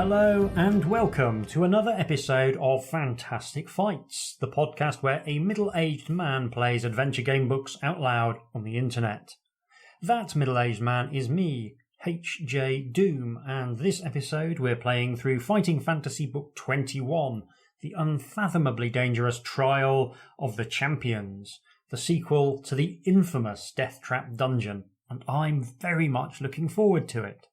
Hello and welcome to another episode of Fantastic Fights, the podcast where a middle-aged man plays adventure game books out loud on the internet. That middle-aged man is me, HJDoom, and this episode we're playing through Fighting Fantasy Book 21, The Unfathomably Dangerous Trial of the Champions, the sequel to the infamous Deathtrap Dungeon, and I'm very much looking forward to it.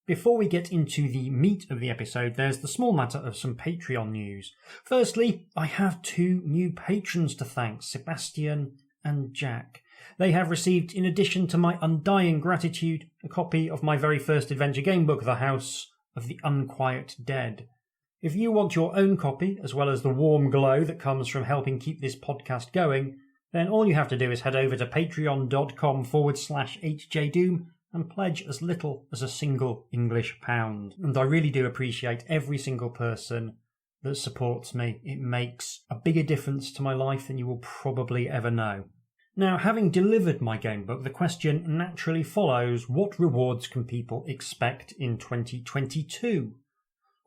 Before we get into the meat of the episode, there's the small matter of some Patreon news. Firstly, I have two new patrons to thank, Sebastian and Jack. They have received, in addition to my undying gratitude, a copy of my very first adventure game book, The House of the Unquiet Dead. If you want your own copy, as well as the warm glow that comes from helping keep this podcast going, then all you have to do is head over to patreon.com/HJDoom and pledge as little as a single English pound. And I really do appreciate every single person that supports me. It makes a bigger difference to my life than you will probably ever know. Now, having delivered my gamebook, the question naturally follows, what rewards can people expect in 2022?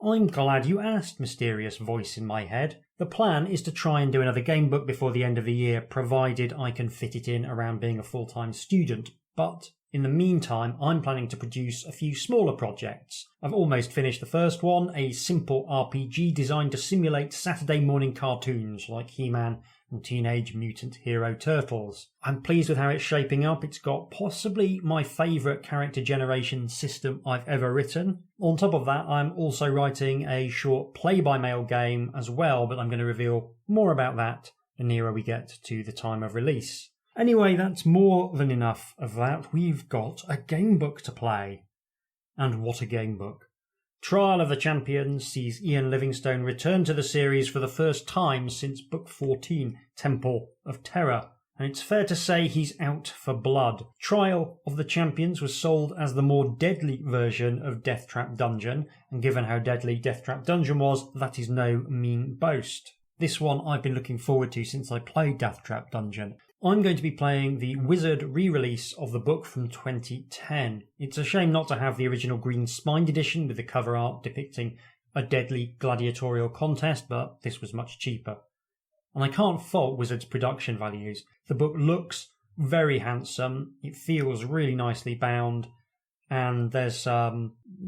I'm glad you asked, mysterious voice in my head. The plan is to try and do another gamebook before the end of the year, provided I can fit it in around being a full-time student. But in the meantime, I'm planning to produce a few smaller projects. I've almost finished the first one, a simple RPG designed to simulate Saturday morning cartoons like He-Man and Teenage Mutant Hero Turtles. I'm pleased with how it's shaping up. It's got possibly my favourite character generation system I've ever written. On top of that, I'm also writing a short play-by-mail game as well, but I'm going to reveal more about that the nearer we get to the time of release. Anyway, that's more than enough of that. We've got a gamebook to play. And what a gamebook. Trial of the Champions sees Ian Livingstone return to the series for the first time since Book 14, Temple of Terror. And it's fair to say he's out for blood. Trial of the Champions was sold as the more deadly version of Deathtrap Dungeon, and given how deadly Deathtrap Dungeon was, that is no mean boast. This one I've been looking forward to since I played Deathtrap Dungeon. I'm going to be playing the Wizard re-release of the book from 2010. It's a shame not to have the original green spined edition with the cover art depicting a deadly gladiatorial contest, but this was much cheaper. And I can't fault Wizard's production values. The book looks very handsome, it feels really nicely bound, and there's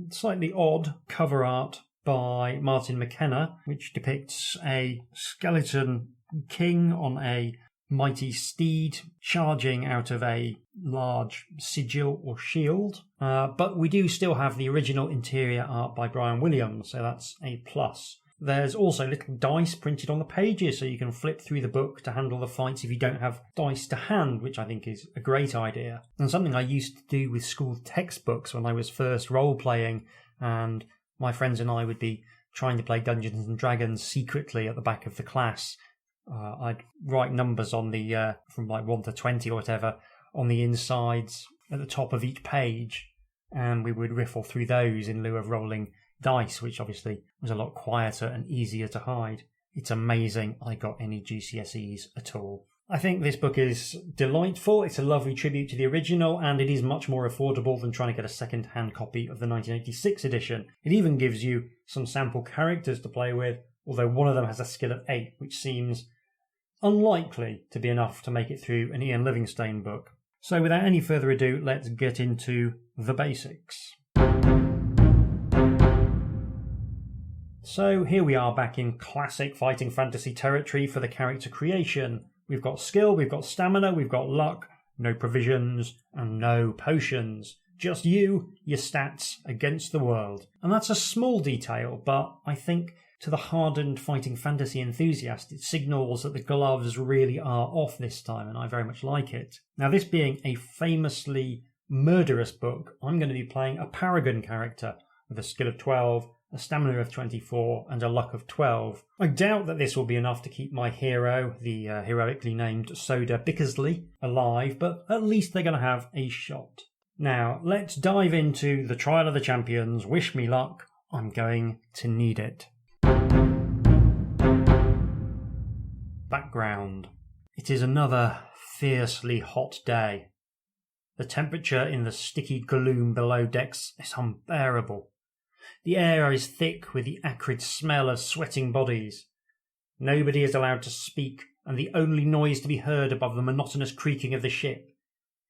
slightly odd cover art by Martin McKenna, which depicts a skeleton king on a mighty steed charging out of a large sigil or shield. But we do still have the original interior art by Brian Williams, so that's a plus. There's also little dice printed on the pages, so you can flip through the book to handle the fights if you don't have dice to hand, which I think is a great idea. And something I used to do with school textbooks when I was first role-playing, and my friends and I would be trying to play Dungeons and Dragons secretly at the back of the class. I'd write numbers on the, from like 1 to 20 or whatever, on the insides at the top of each page, and we would riffle through those in lieu of rolling dice, which obviously was a lot quieter and easier to hide. It's amazing I got any GCSEs at all. I think this book is delightful. It's a lovely tribute to the original, and it is much more affordable than trying to get a second-hand copy of the 1986 edition. It even gives you some sample characters to play with, although one of them has a skill of 8, which seems unlikely to be enough to make it through an Ian Livingstone book. So without any further ado, let's get into the basics. So here we are back in classic fighting fantasy territory for the character creation. We've got skill, we've got stamina, we've got luck, no provisions, and no potions. Just you, your stats, against the world. And that's a small detail, but I think to the hardened fighting fantasy enthusiast, it signals that the gloves really are off this time, and I very much like it. Now, this being a famously murderous book, I'm going to be playing a paragon character with a skill of 12, a stamina of 24, and a luck of 12. I doubt that this will be enough to keep my hero, the heroically named Soda Bickersley, alive, but at least they're going to have a shot. Now, let's dive into the Trial of the Champions. Wish me luck. I'm going to need it. Background. It is another fiercely hot day. The temperature in the sticky gloom below decks is unbearable. The air is thick with the acrid smell of sweating bodies. Nobody is allowed to speak, and the only noise to be heard above the monotonous creaking of the ship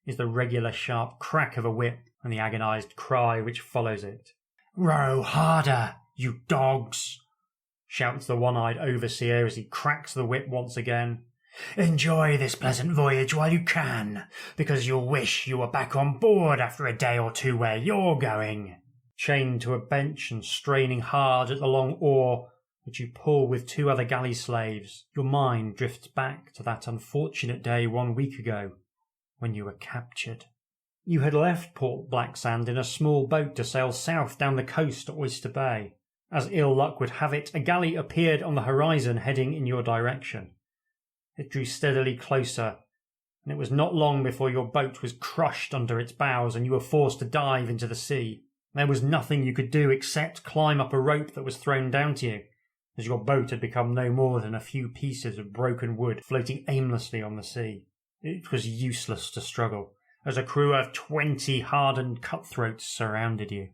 is the regular sharp crack of a whip and the agonised cry which follows it. "Row harder, you dogs!" shouts the one-eyed overseer as he cracks the whip once again. "Enjoy this pleasant voyage while you can, because you'll wish you were back on board after a day or two where you're going." Chained to a bench and straining hard at the long oar which you pull with 2 other galley slaves, your mind drifts back to that unfortunate day 1 week ago when you were captured. You had left Port Blacksand in a small boat to sail south down the coast to Oyster Bay. As ill luck would have it, a galley appeared on the horizon heading in your direction. It drew steadily closer, and it was not long before your boat was crushed under its bows and you were forced to dive into the sea. There was nothing you could do except climb up a rope that was thrown down to you, as your boat had become no more than a few pieces of broken wood floating aimlessly on the sea. It was useless to struggle, as a crew of 20 hardened cutthroats surrounded you.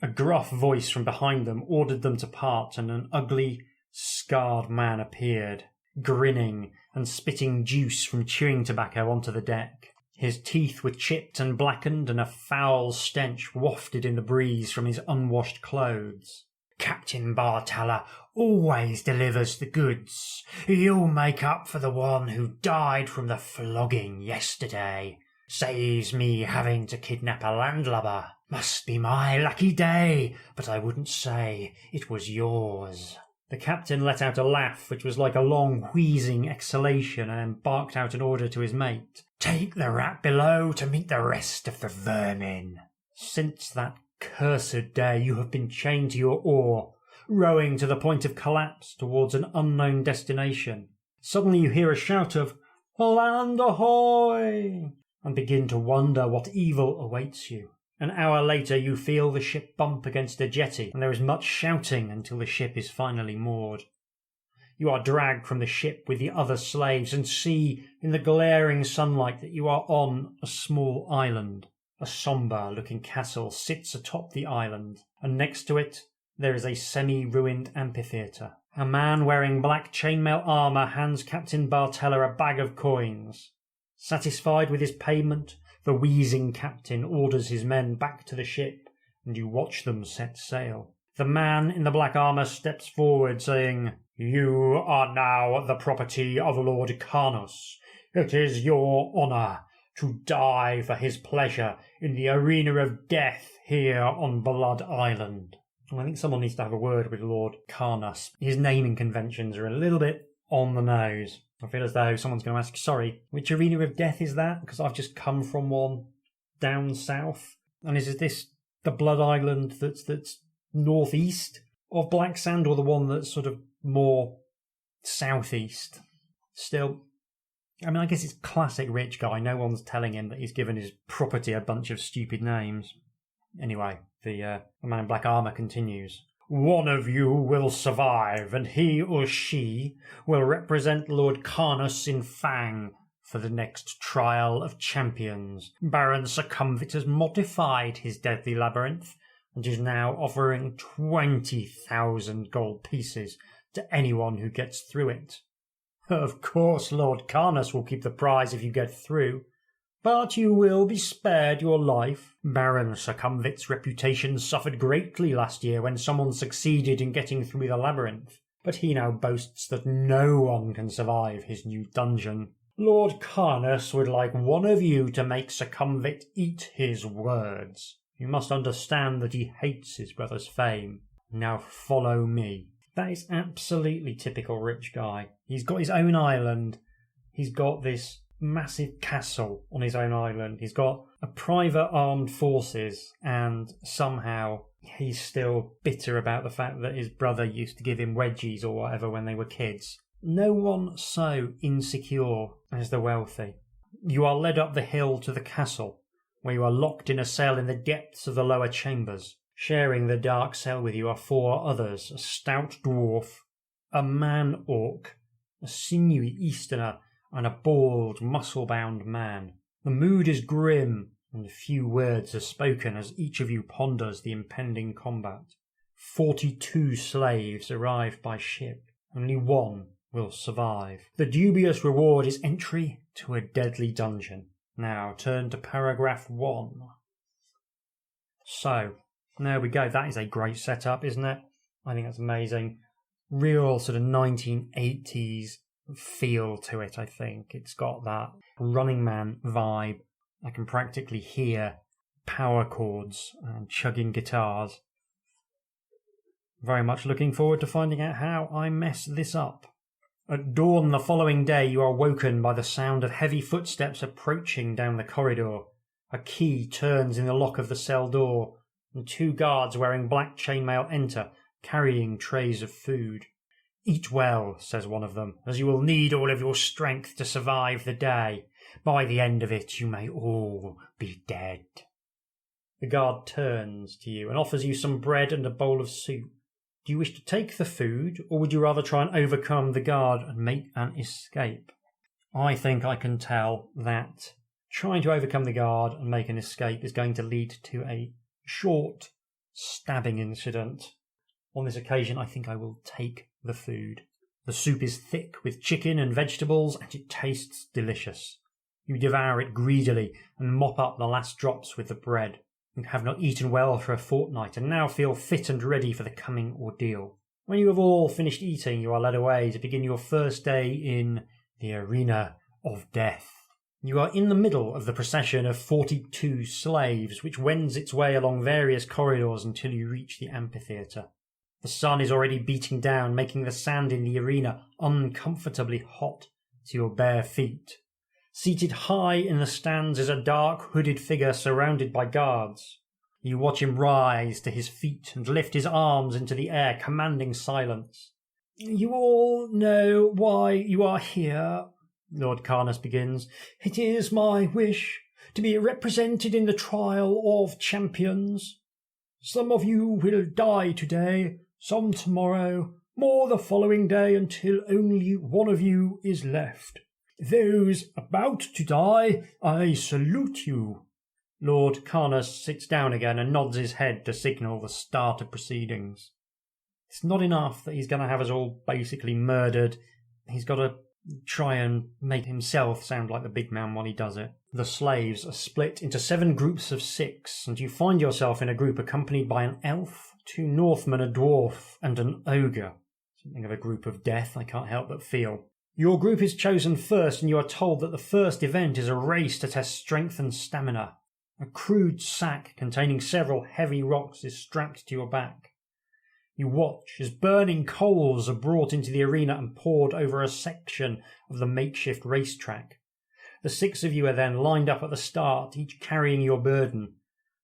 A gruff voice from behind them ordered them to part, and an ugly, scarred man appeared, grinning and spitting juice from chewing tobacco onto the deck. His teeth were chipped and blackened, and a foul stench wafted in the breeze from his unwashed clothes. "Captain Bartella always delivers the goods. You'll make up for the one who died from the flogging yesterday. Saves me having to kidnap a landlubber. Must be my lucky day, but I wouldn't say it was yours." The captain let out a laugh which was like a long wheezing exhalation and barked out an order to his mate. "Take the rat below to meet the rest of the vermin." Since that cursed day you have been chained to your oar, rowing to the point of collapse towards an unknown destination. Suddenly you hear a shout of "Land ahoy!" and begin to wonder what evil awaits you. An hour later you feel the ship bump against a jetty, and there is much shouting until the ship is finally moored. You are dragged from the ship with the other slaves and see in the glaring sunlight that you are on a small island. A sombre-looking castle sits atop the island, and next to it there is a semi-ruined amphitheatre. A man wearing black chainmail armour hands Captain Bartella a bag of coins. Satisfied with his payment, the wheezing captain orders his men back to the ship, and you watch them set sail. The man in the black armour steps forward, saying, "You are now the property of Lord Carnuss. It is your honour to die for his pleasure in the arena of death here on Blood Island." I think someone needs to have a word with Lord Carnuss. His naming conventions are a little bit on the nose. I feel as though someone's going to ask, "Sorry, which arena of death is that? Because I've just come from one down south. And is this the Blood Island that's northeast of Blacksand, or the one that's sort of more southeast?" Still, I mean, I guess it's classic rich guy. No one's telling him that he's given his property a bunch of stupid names. Anyway, the man in black armour continues. "One of you will survive, and he or she will represent Lord Carnuss in Fang for the next trial of champions. Baron Sukumvit has modified his deadly labyrinth and is now offering 20,000 gold pieces to anyone who gets through it. Of course, Lord Carnuss will keep the prize if you get through, but you will be spared your life. Baron Sukumvit's reputation suffered greatly last year when someone succeeded in getting through the labyrinth, but he now boasts that no one can survive his new dungeon. Lord Carnuss would like one of you to make Sukumvit eat his words. You must understand that he hates his brother's fame. Now follow me." That is absolutely typical rich guy. He's got his own island. He's got this massive castle on his own island. He's got a private armed forces, and somehow he's still bitter about the fact that his brother used to give him wedgies or whatever when they were kids. No one so insecure as the wealthy. You are led up the hill to the castle, where you are locked in a cell in the depths of the lower chambers. Sharing the dark cell with you are 4 others, a stout dwarf, a man-orc, a sinewy Easterner, and a bald, muscle-bound man. The mood is grim, and few words are spoken as each of you ponders the impending combat. 42 slaves arrive by ship. Only one will survive. The dubious reward is entry to a deadly dungeon. Now turn to paragraph 1. So, there we go. That is a great setup, isn't it? I think that's amazing. Real sort of 1980s feel to it, I think. It's got that Running Man vibe. I can practically hear power chords and chugging guitars. Very much looking forward to finding out how I mess this up. At dawn the following day, you are woken by the sound of heavy footsteps approaching down the corridor. A key turns in the lock of the cell door, and 2 guards wearing black chainmail enter, carrying trays of food. "Eat well," says one of them, "as you will need all of your strength to survive the day. By the end of it, you may all be dead." The guard turns to you and offers you some bread and a bowl of soup. Do you wish to take the food, or would you rather try and overcome the guard and make an escape? I think I can tell that trying to overcome the guard and make an escape is going to lead to a short stabbing incident. On this occasion, I think I will take the food. The soup is thick with chicken and vegetables, and it tastes delicious. You devour it greedily and mop up the last drops with the bread. You have not eaten well for a fortnight and now feel fit and ready for the coming ordeal. When you have all finished eating, you are led away to begin your first day in the arena of death. You are in the middle of the procession of 42 slaves, which wends its way along various corridors until you reach the amphitheatre. The sun is already beating down, making the sand in the arena uncomfortably hot to your bare feet. Seated high in the stands is a dark, hooded figure surrounded by guards. You watch him rise to his feet and lift his arms into the air, commanding silence. "You all know why you are here," Lord Carnuss begins. "It is my wish to be represented in the trial of champions. Some of you will die today, some tomorrow, more the following day, until only one of you is left. Those about to die, I salute you." Lord Carnuss sits down again and nods his head to signal the start of proceedings. It's not enough that he's going to have us all basically murdered. He's got to try and make himself sound like the big man while he does it. The slaves are split into 7 groups of 6, and you find yourself in a group accompanied by an elf, 2 Northmen, a dwarf, and an ogre. Something of a group of death, I can't help but feel. Your group is chosen first, and you are told that the first event is a race to test strength and stamina. A crude sack containing several heavy rocks is strapped to your back. You watch as burning coals are brought into the arena and poured over a section of the makeshift racetrack. The 6 of you are then lined up at the start, each carrying your burden,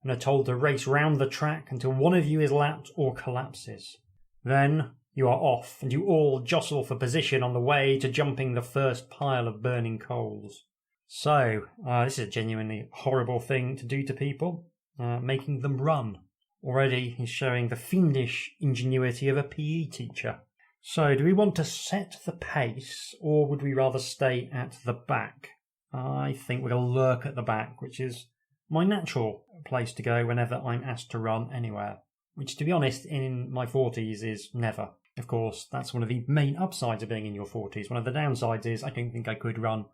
and are told to race round the track until one of you is lapped or collapses. Then you are off, and you all jostle for position on the way to jumping the first pile of burning coals. So, this is a genuinely horrible thing to do to people, making them run. Already he's showing the fiendish ingenuity of a PE teacher. So, do we want to set the pace, or would we rather stay at the back? I think we're going to lurk at the back, which is my natural place to go whenever I'm asked to run anywhere. Which, to be honest, in my 40s is never. Of course, that's one of the main upsides of being in your 40s. One of the downsides is I don't think I could run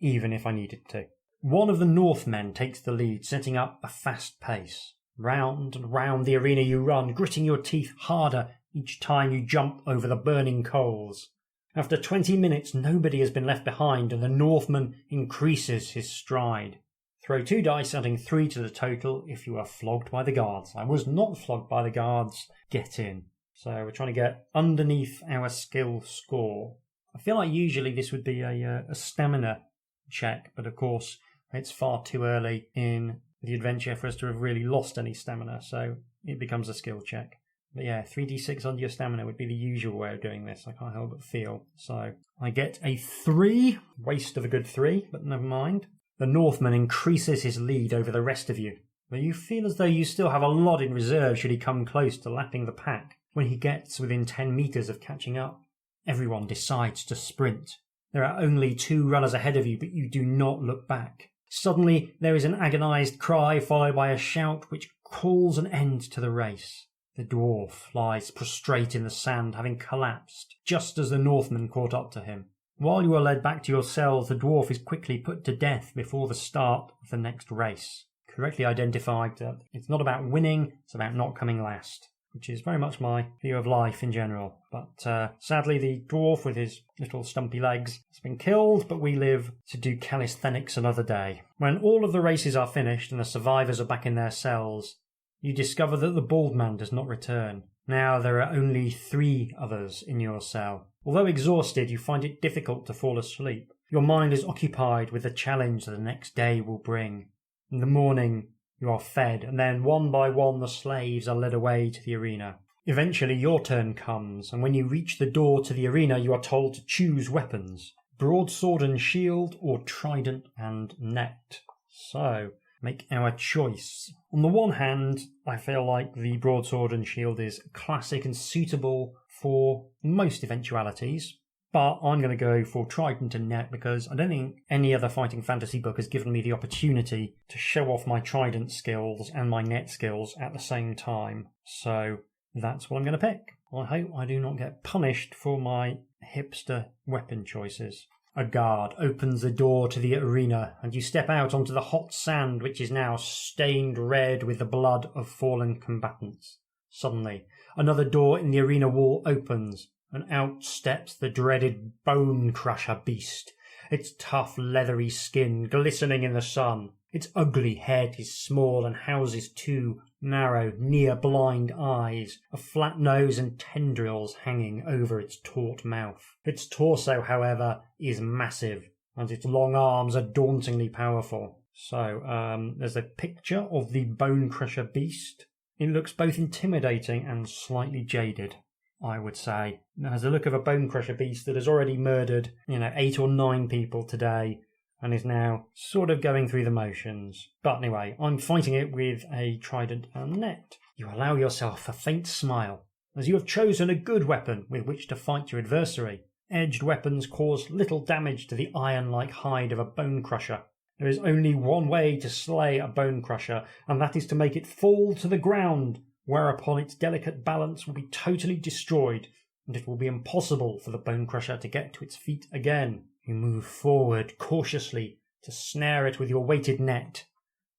even if I needed to. One of the Northmen takes the lead, setting up a fast pace. Round and round the arena you run, gritting your teeth harder each time you jump over the burning coals. After 20 minutes, nobody has been left behind, and the Northman increases his stride. Throw 2 dice, adding 3 to the total if you are flogged by the guards. I was not flogged by the guards. Get in. So we're trying to get underneath our skill score. I feel like usually this would be a stamina check, but of course it's far too early in the adventure for us to have really lost any stamina, so it becomes a skill check. But yeah, 3d6 under your stamina would be the usual way of doing this, I can't help but feel. So I get a 3, waste of a good 3, but never mind. The Northman increases his lead over the rest of you, but you feel as though you still have a lot in reserve should he come close to lapping the pack. When he gets within 10 metres of catching up, everyone decides to sprint. There are only 2 runners ahead of you, but you do not look back. Suddenly, there is an agonised cry followed by a shout which calls an end to the race. The dwarf lies prostrate in the sand, having collapsed, just as the Northman caught up to him. While you are led back to your cells, the dwarf is quickly put to death before the start of the next race. Correctly identified that it's not about winning, it's about not coming last, which is very much my view of life in general. But sadly, the dwarf with his little stumpy legs has been killed, but we live to do calisthenics another day. When all of the races are finished and the survivors are back in their cells, you discover that the bald man does not return. Now there are only 3 others in your cell. Although exhausted, you find it difficult to fall asleep. Your mind is occupied with the challenge that the next day will bring. In the morning, you are fed, and then one by one the slaves are led away to the arena. Eventually your turn comes, and when you reach the door to the arena, you are told to choose weapons: broadsword and shield, or trident and net. So, make our choice. On the one hand, I feel like the broadsword and shield is classic and suitable for most eventualities, but I'm going to go for trident and net because I don't think any other fighting fantasy book has given me the opportunity to show off my trident skills and my net skills at the same time. So that's what I'm going to pick. I hope I do not get punished for my hipster weapon choices. A guard opens the door to the arena, and you step out onto the hot sand, which is now stained red with the blood of fallen combatants. Suddenly, another door in the arena wall opens, and out steps the dreaded Bone Crusher beast, its tough leathery skin glistening in the sun. Its ugly head is small and houses 2 narrow, near-blind eyes, a flat nose and tendrils hanging over its taut mouth. Its torso, however, is massive, and its long arms are dauntingly powerful. So, there's a picture of the Bone Crusher beast. It looks both intimidating and slightly jaded, I would say. It has the look of a Bone Crusher beast that has already murdered, 8 or 9 people today, and is now sort of going through the motions. But anyway, I'm fighting it with a trident and net. You allow yourself a faint smile, as you have chosen a good weapon with which to fight your adversary. Edged weapons cause little damage to the iron-like hide of a bone crusher. There is only one way to slay a bone crusher, and that is to make it fall to the ground, whereupon its delicate balance will be totally destroyed, and it will be impossible for the bone crusher to get to its feet again. You move forward cautiously to snare it with your weighted net.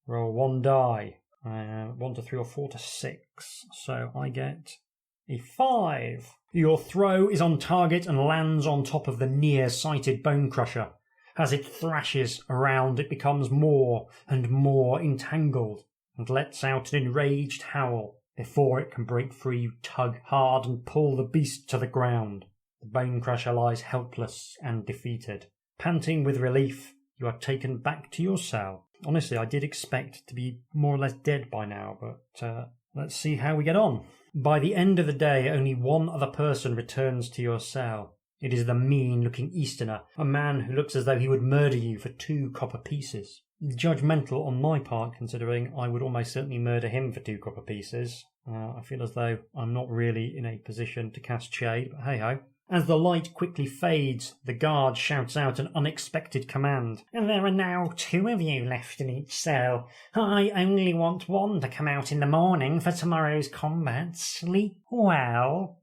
Roll 1 die. 1 to 3 or 4 to 6. So I get a 5. Your throw is on target and lands on top of the near-sighted bone crusher. As it thrashes around, it becomes more and more entangled and lets out an enraged howl. Before it can break free, you tug hard and pull the beast to the ground. The bone crusher lies helpless and defeated. Panting with relief, you are taken back to your cell. Honestly, I did expect to be more or less dead by now, but let's see how we get on. By the end of the day, only one other person returns to your cell. It is the mean-looking Easterner, a man who looks as though he would murder you for 2 copper pieces. Judgmental on my part, considering I would almost certainly murder him for 2 copper pieces. I feel as though I'm not really in a position to cast shade, but hey-ho. As the light quickly fades, the guard shouts out an unexpected command. There are now 2 of you left in each cell. I only want 1 to come out in the morning for tomorrow's combat. Sleep well.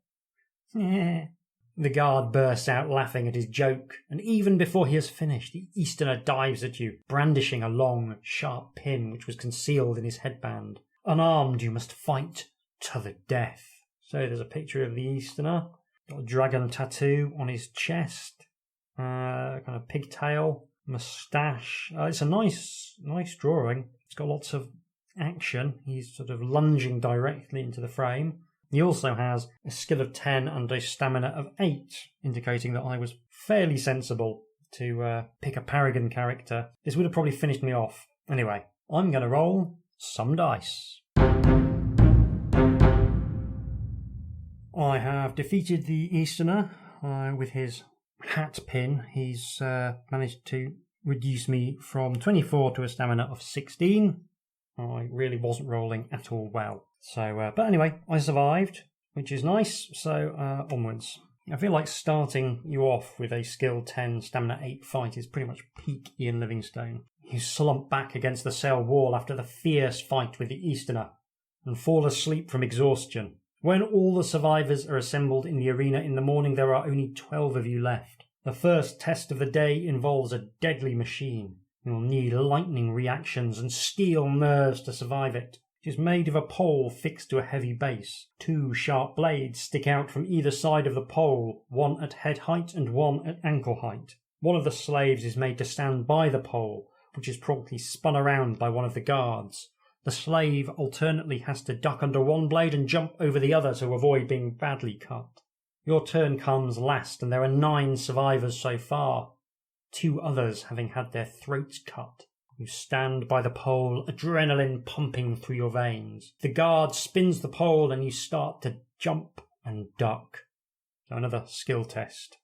The guard bursts out laughing at his joke, and even before he has finished, the Easterner dives at you, brandishing a long, sharp pin which was concealed in his headband. Unarmed, you must fight to the death. So there's a picture of the Easterner. Got a dragon tattoo on his chest, kind of pigtail, moustache. It's a nice drawing. It's got lots of action. He's sort of lunging directly into the frame. He also has a skill of 10 and a stamina of 8, indicating that I was fairly sensible to pick a Paragon character. This would have probably finished me off. Anyway, I'm going to roll some dice. I have defeated the Easterner with his hat pin. He's managed to reduce me from 24 to a stamina of 16. I really wasn't rolling at all well. So, but anyway, I survived, which is nice. So, onwards. I feel like starting you off with a skill 10, stamina 8 fight is pretty much peak Ian Livingstone. You slump back against the cell wall after the fierce fight with the Easterner and fall asleep from exhaustion. When all the survivors are assembled in the arena in the morning, there are only 12 of you left. The first test of the day involves a deadly machine. You'll need lightning reactions and steel nerves to survive it. It is made of a pole fixed to a heavy base. 2 sharp blades stick out from either side of the pole, one at head height and one at ankle height. One of the slaves is made to stand by the pole, which is promptly spun around by one of the guards. The slave alternately has to duck under one blade and jump over the other to avoid being badly cut. Your turn comes last, and there are 9 survivors so far, 2 others having had their throats cut. You stand by the pole, adrenaline pumping through your veins. The guard spins the pole and you start to jump and duck. So another skill test.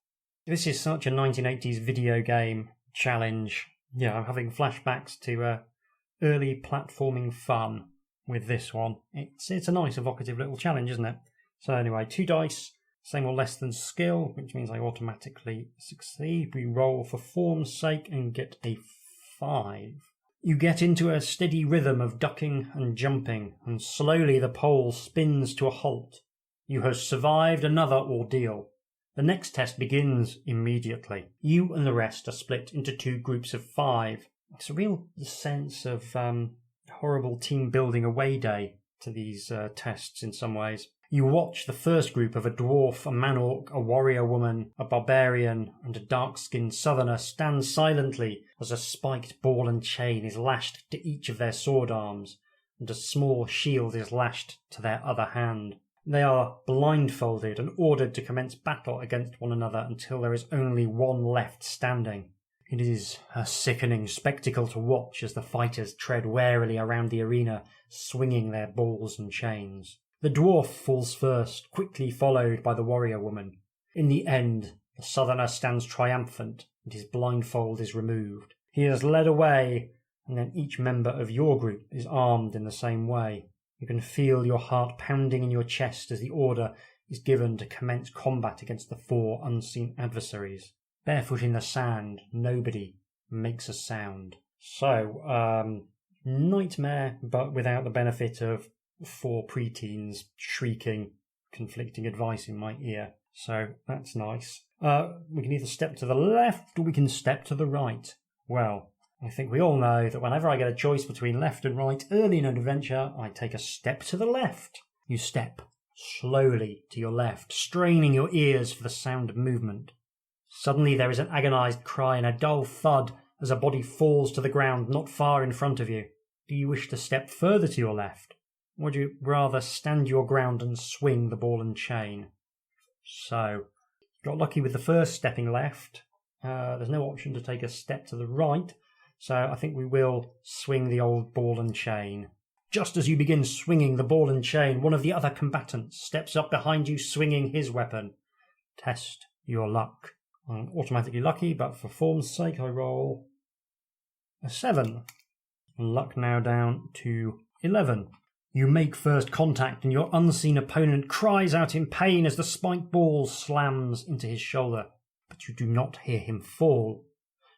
This is such a 1980s video game challenge. Yeah, I'm having flashbacks to early platforming fun with this one. It's a nice evocative little challenge, isn't it? So anyway, 2 dice, same or less than skill, which means I automatically succeed. We roll for form's sake and get a 5. You get into a steady rhythm of ducking and jumping, and slowly the pole spins to a halt. You have survived another ordeal. The next test begins immediately. You and the rest are split into 2 groups of 5. It's a real sense of horrible team building away day to these tests in some ways. You watch the first group of a dwarf, a man-orc, a warrior woman, a barbarian, and a dark-skinned southerner stand silently as a spiked ball and chain is lashed to each of their sword arms, and a small shield is lashed to their other hand. They are blindfolded and ordered to commence battle against one another until there is only one left standing. It is a sickening spectacle to watch as the fighters tread warily around the arena, swinging their balls and chains. The dwarf falls first, quickly followed by the warrior woman. In the end, the southerner stands triumphant, and his blindfold is removed. He is led away, and then each member of your group is armed in the same way. You can feel your heart pounding in your chest as the order is given to commence combat against the 4 unseen adversaries. Barefoot in the sand, nobody makes a sound. So, nightmare, but without the benefit of 4 preteens shrieking conflicting advice in my ear. So that's nice. We can either step to the left or we can step to the right. Well, I think we all know that whenever I get a choice between left and right early in an adventure, I take a step to the left. You step slowly to your left, straining your ears for the sound of movement. Suddenly there is an agonized cry and a dull thud as a body falls to the ground not far in front of you. Do you wish to step further to your left? Or would you rather stand your ground and swing the ball and chain? So, got lucky with the first stepping left. There's no option to take a step to the right, so I think we will swing the old ball and chain. Just as you begin swinging the ball and chain, one of the other combatants steps up behind you swinging his weapon. Test your luck. I'm automatically lucky, but for form's sake I roll a 7. Luck now down to 11. You make first contact and your unseen opponent cries out in pain as the spiked ball slams into his shoulder, but you do not hear him fall.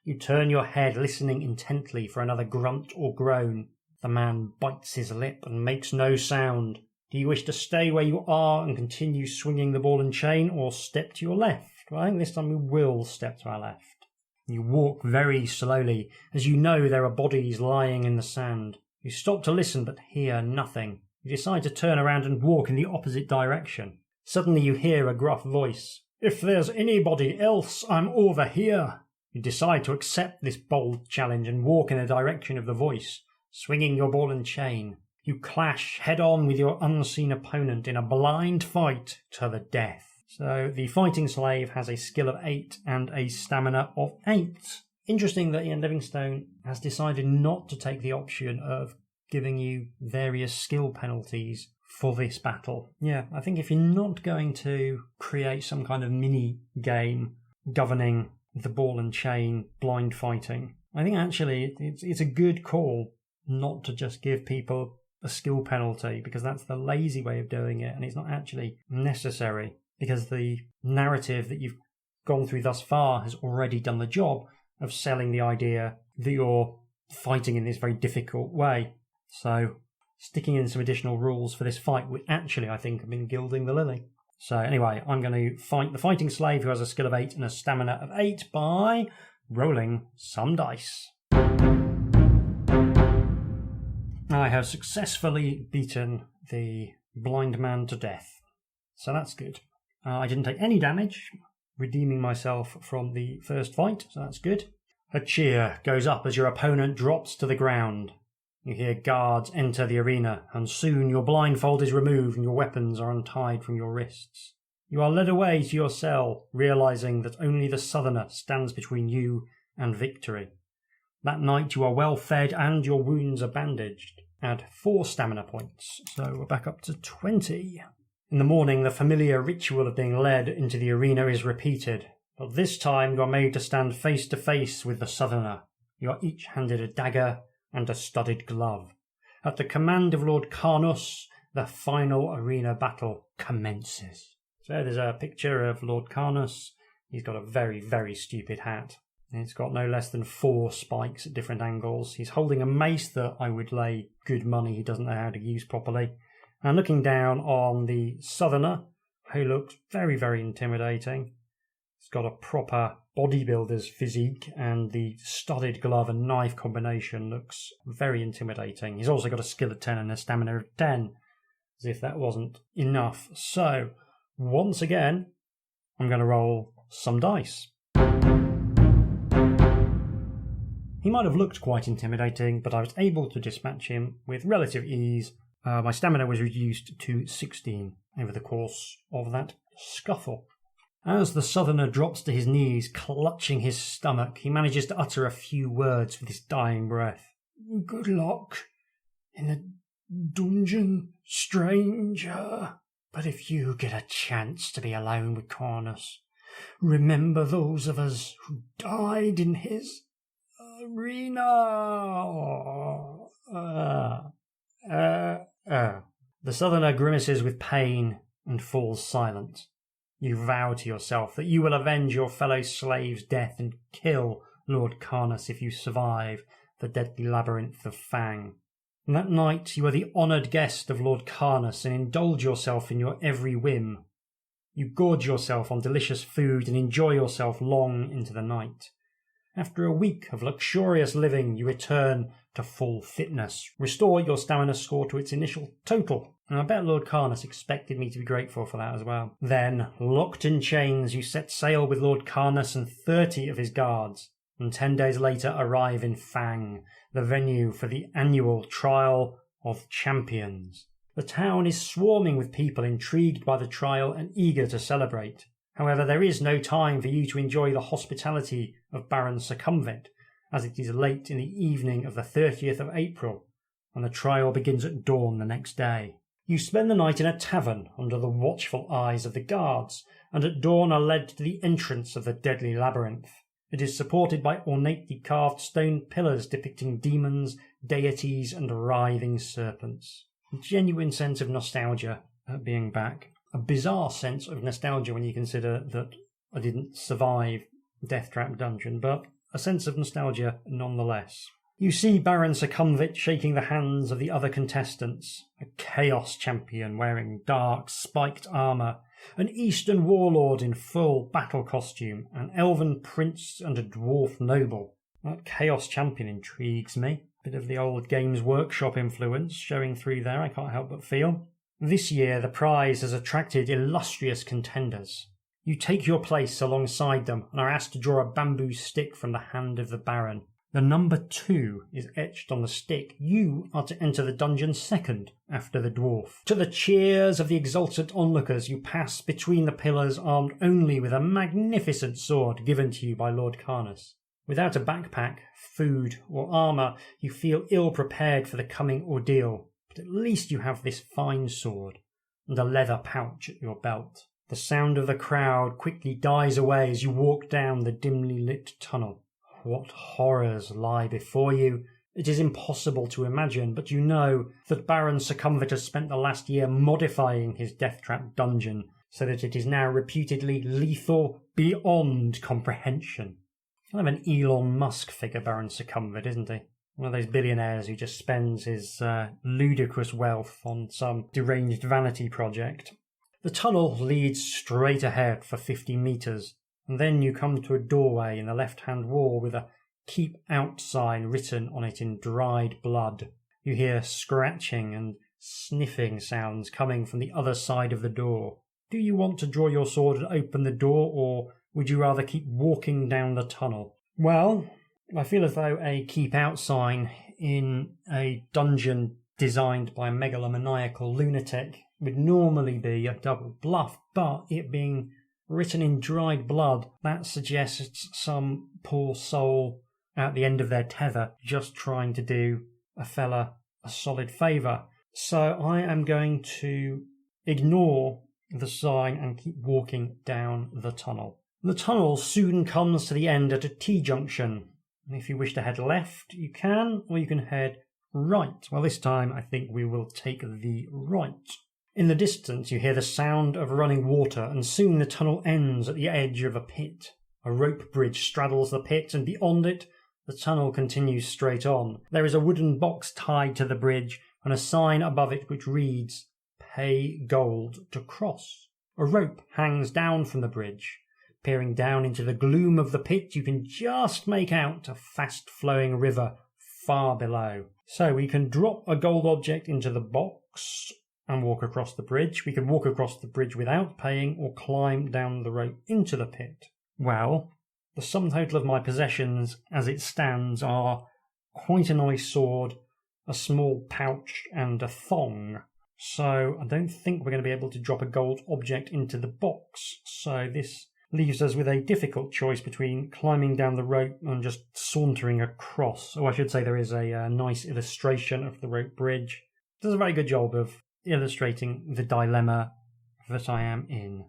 You turn your head, listening intently for another grunt or groan. The man bites his lip and makes no sound. Do you wish to stay where you are and continue swinging the ball and chain, or step to your left? Well, I think this time we will step to our left. You walk very slowly, as you know there are bodies lying in the sand. You stop to listen but hear nothing. You decide to turn around and walk in the opposite direction. Suddenly you hear a gruff voice. "If there's anybody else, I'm over here." You decide to accept this bold challenge and walk in the direction of the voice, swinging your ball and chain. You clash head-on with your unseen opponent in a blind fight to the death. So the fighting slave has a skill of 8 and a stamina of 8. Interesting that Ian Livingstone has decided not to take the option of giving you various skill penalties for this battle. Yeah, I think if you're not going to create some kind of mini game governing the ball and chain blind fighting, I think actually it's a good call not to just give people a skill penalty, because that's the lazy way of doing it and it's not actually necessary, because the narrative that you've gone through thus far has already done the job of selling the idea that you're fighting in this very difficult way. So sticking in some additional rules for this fight, which actually I think have been gilding the lily. So anyway, I'm going to fight the fighting slave who has a skill of 8 and a stamina of 8 by rolling some dice. I have successfully beaten the blind man to death, so that's good. I didn't take any damage, redeeming myself from the first fight, so that's good. A cheer goes up as your opponent drops to the ground. You hear guards enter the arena, and soon your blindfold is removed and your weapons are untied from your wrists. You are led away to your cell, realizing that only the Southerner stands between you and victory. That night you are well fed and your wounds are bandaged. Add 4 stamina points, so we're back up to 20. In the morning, the familiar ritual of being led into the arena is repeated, but this time you are made to stand face to face with the Southerner. You are each handed a dagger and a studded glove. At the command of Lord Carnuss, the final arena battle commences. So there's a picture of Lord Carnuss. He's got a very, very stupid hat. It's got no less than 4 spikes at different angles. He's holding a mace that I would lay good money he doesn't know how to use properly. And looking down on the Southerner, who looks very, very intimidating. He's got a proper bodybuilder's physique, and the studded glove and knife combination looks very intimidating. He's also got a skill of 10 and a stamina of 10, as if that wasn't enough. So, once again, I'm going to roll some dice. He might have looked quite intimidating, but I was able to dispatch him with relative ease. My stamina was reduced to 16 over the course of that scuffle. As the Southerner drops to his knees, clutching his stomach, he manages to utter a few words with his dying breath. "Good luck in the dungeon, stranger. But if you get a chance to be alone with Carnuss, remember those of us who died in his arena." The Southerner grimaces with pain and falls silent. You vow to yourself that you will avenge your fellow slave's death and kill Lord Carnuss if you survive the deadly labyrinth of Fang. And that night you are the honoured guest of Lord Carnuss and indulge yourself in your every whim. You gorge yourself on delicious food and enjoy yourself long into the night. After a week of luxurious living, you return to full fitness. Restore your stamina score to its initial total. And I bet Lord Carnuss expected me to be grateful for that as well. Then, locked in chains, you set sail with Lord Carnuss and 30 of his guards, and 10 days later arrive in Fang, the venue for the annual Trial of Champions. The town is swarming with people intrigued by the trial and eager to celebrate. However, there is no time for you to enjoy the hospitality of Baron Sukumvit, as it is late in the evening of the 30th of April, and the trial begins at dawn the next day. You spend the night in a tavern under the watchful eyes of the guards, and at dawn are led to the entrance of the deadly labyrinth. It is supported by ornately carved stone pillars depicting demons, deities, and writhing serpents. A genuine sense of nostalgia at being back. A bizarre sense of nostalgia when you consider that I didn't survive Deathtrap Dungeon, but a sense of nostalgia nonetheless. You see Baron Sukumvit shaking the hands of the other contestants, a Chaos champion wearing dark, spiked armour, an Eastern warlord in full battle costume, an elven prince and a dwarf noble. That Chaos champion intrigues me. Bit of the old Games Workshop influence showing through there, I can't help but feel. This year the prize has attracted illustrious contenders. You take your place alongside them and are asked to draw a bamboo stick from the hand of the Baron. The number 2 is etched on the stick. You are to enter the dungeon second after the dwarf. To the cheers of the exultant onlookers, you pass between the pillars armed only with a magnificent sword given to you by Lord Carnuss. Without a backpack, food, or armour, you feel ill-prepared for the coming ordeal, but at least you have this fine sword and a leather pouch at your belt. The sound of the crowd quickly dies away as you walk down the dimly lit tunnel. What horrors lie before you? It is impossible to imagine, but you know that Baron Sukumvit has spent the last year modifying his Deathtrap Dungeon so that it is now reputedly lethal beyond comprehension. Kind of an Elon Musk figure, Baron Sukumvit, isn't he? One of those billionaires who just spends his ludicrous wealth on some deranged vanity project. The tunnel leads straight ahead for 50 metres, and then you come to a doorway in the left-hand wall with a "Keep Out" sign written on it in dried blood. You hear scratching and sniffing sounds coming from the other side of the door. Do you want to draw your sword and open the door, or would you rather keep walking down the tunnel? Well, I feel as though a "Keep Out" sign in a dungeon designed by a megalomaniacal lunatic would normally be a double bluff, but it being written in dried blood, that suggests some poor soul at the end of their tether just trying to do a fella a solid favour. So I am going to ignore the sign and keep walking down the tunnel. The tunnel soon comes to the end at a T-junction. If you wish to head left, you can, or you can head right. Well, this time I think we will take the right. In the distance, you hear the sound of running water, and soon the tunnel ends at the edge of a pit. A rope bridge straddles the pit, and beyond it, the tunnel continues straight on. There is a wooden box tied to the bridge, and a sign above it which reads, "Pay gold to cross." A rope hangs down from the bridge. Peering down into the gloom of the pit, you can just make out a fast-flowing river far below. So we can drop a gold object into the box and walk across the bridge. We can walk across the bridge without paying, or climb down the rope into the pit. Well, the sum total of my possessions as it stands are quite a nice sword, a small pouch and a thong. So I don't think we're going to be able to drop a gold object into the box. So this leaves us with a difficult choice between climbing down the rope and just sauntering across. Or I should say there is a nice illustration of the rope bridge. It does a very good job of illustrating the dilemma that I am in.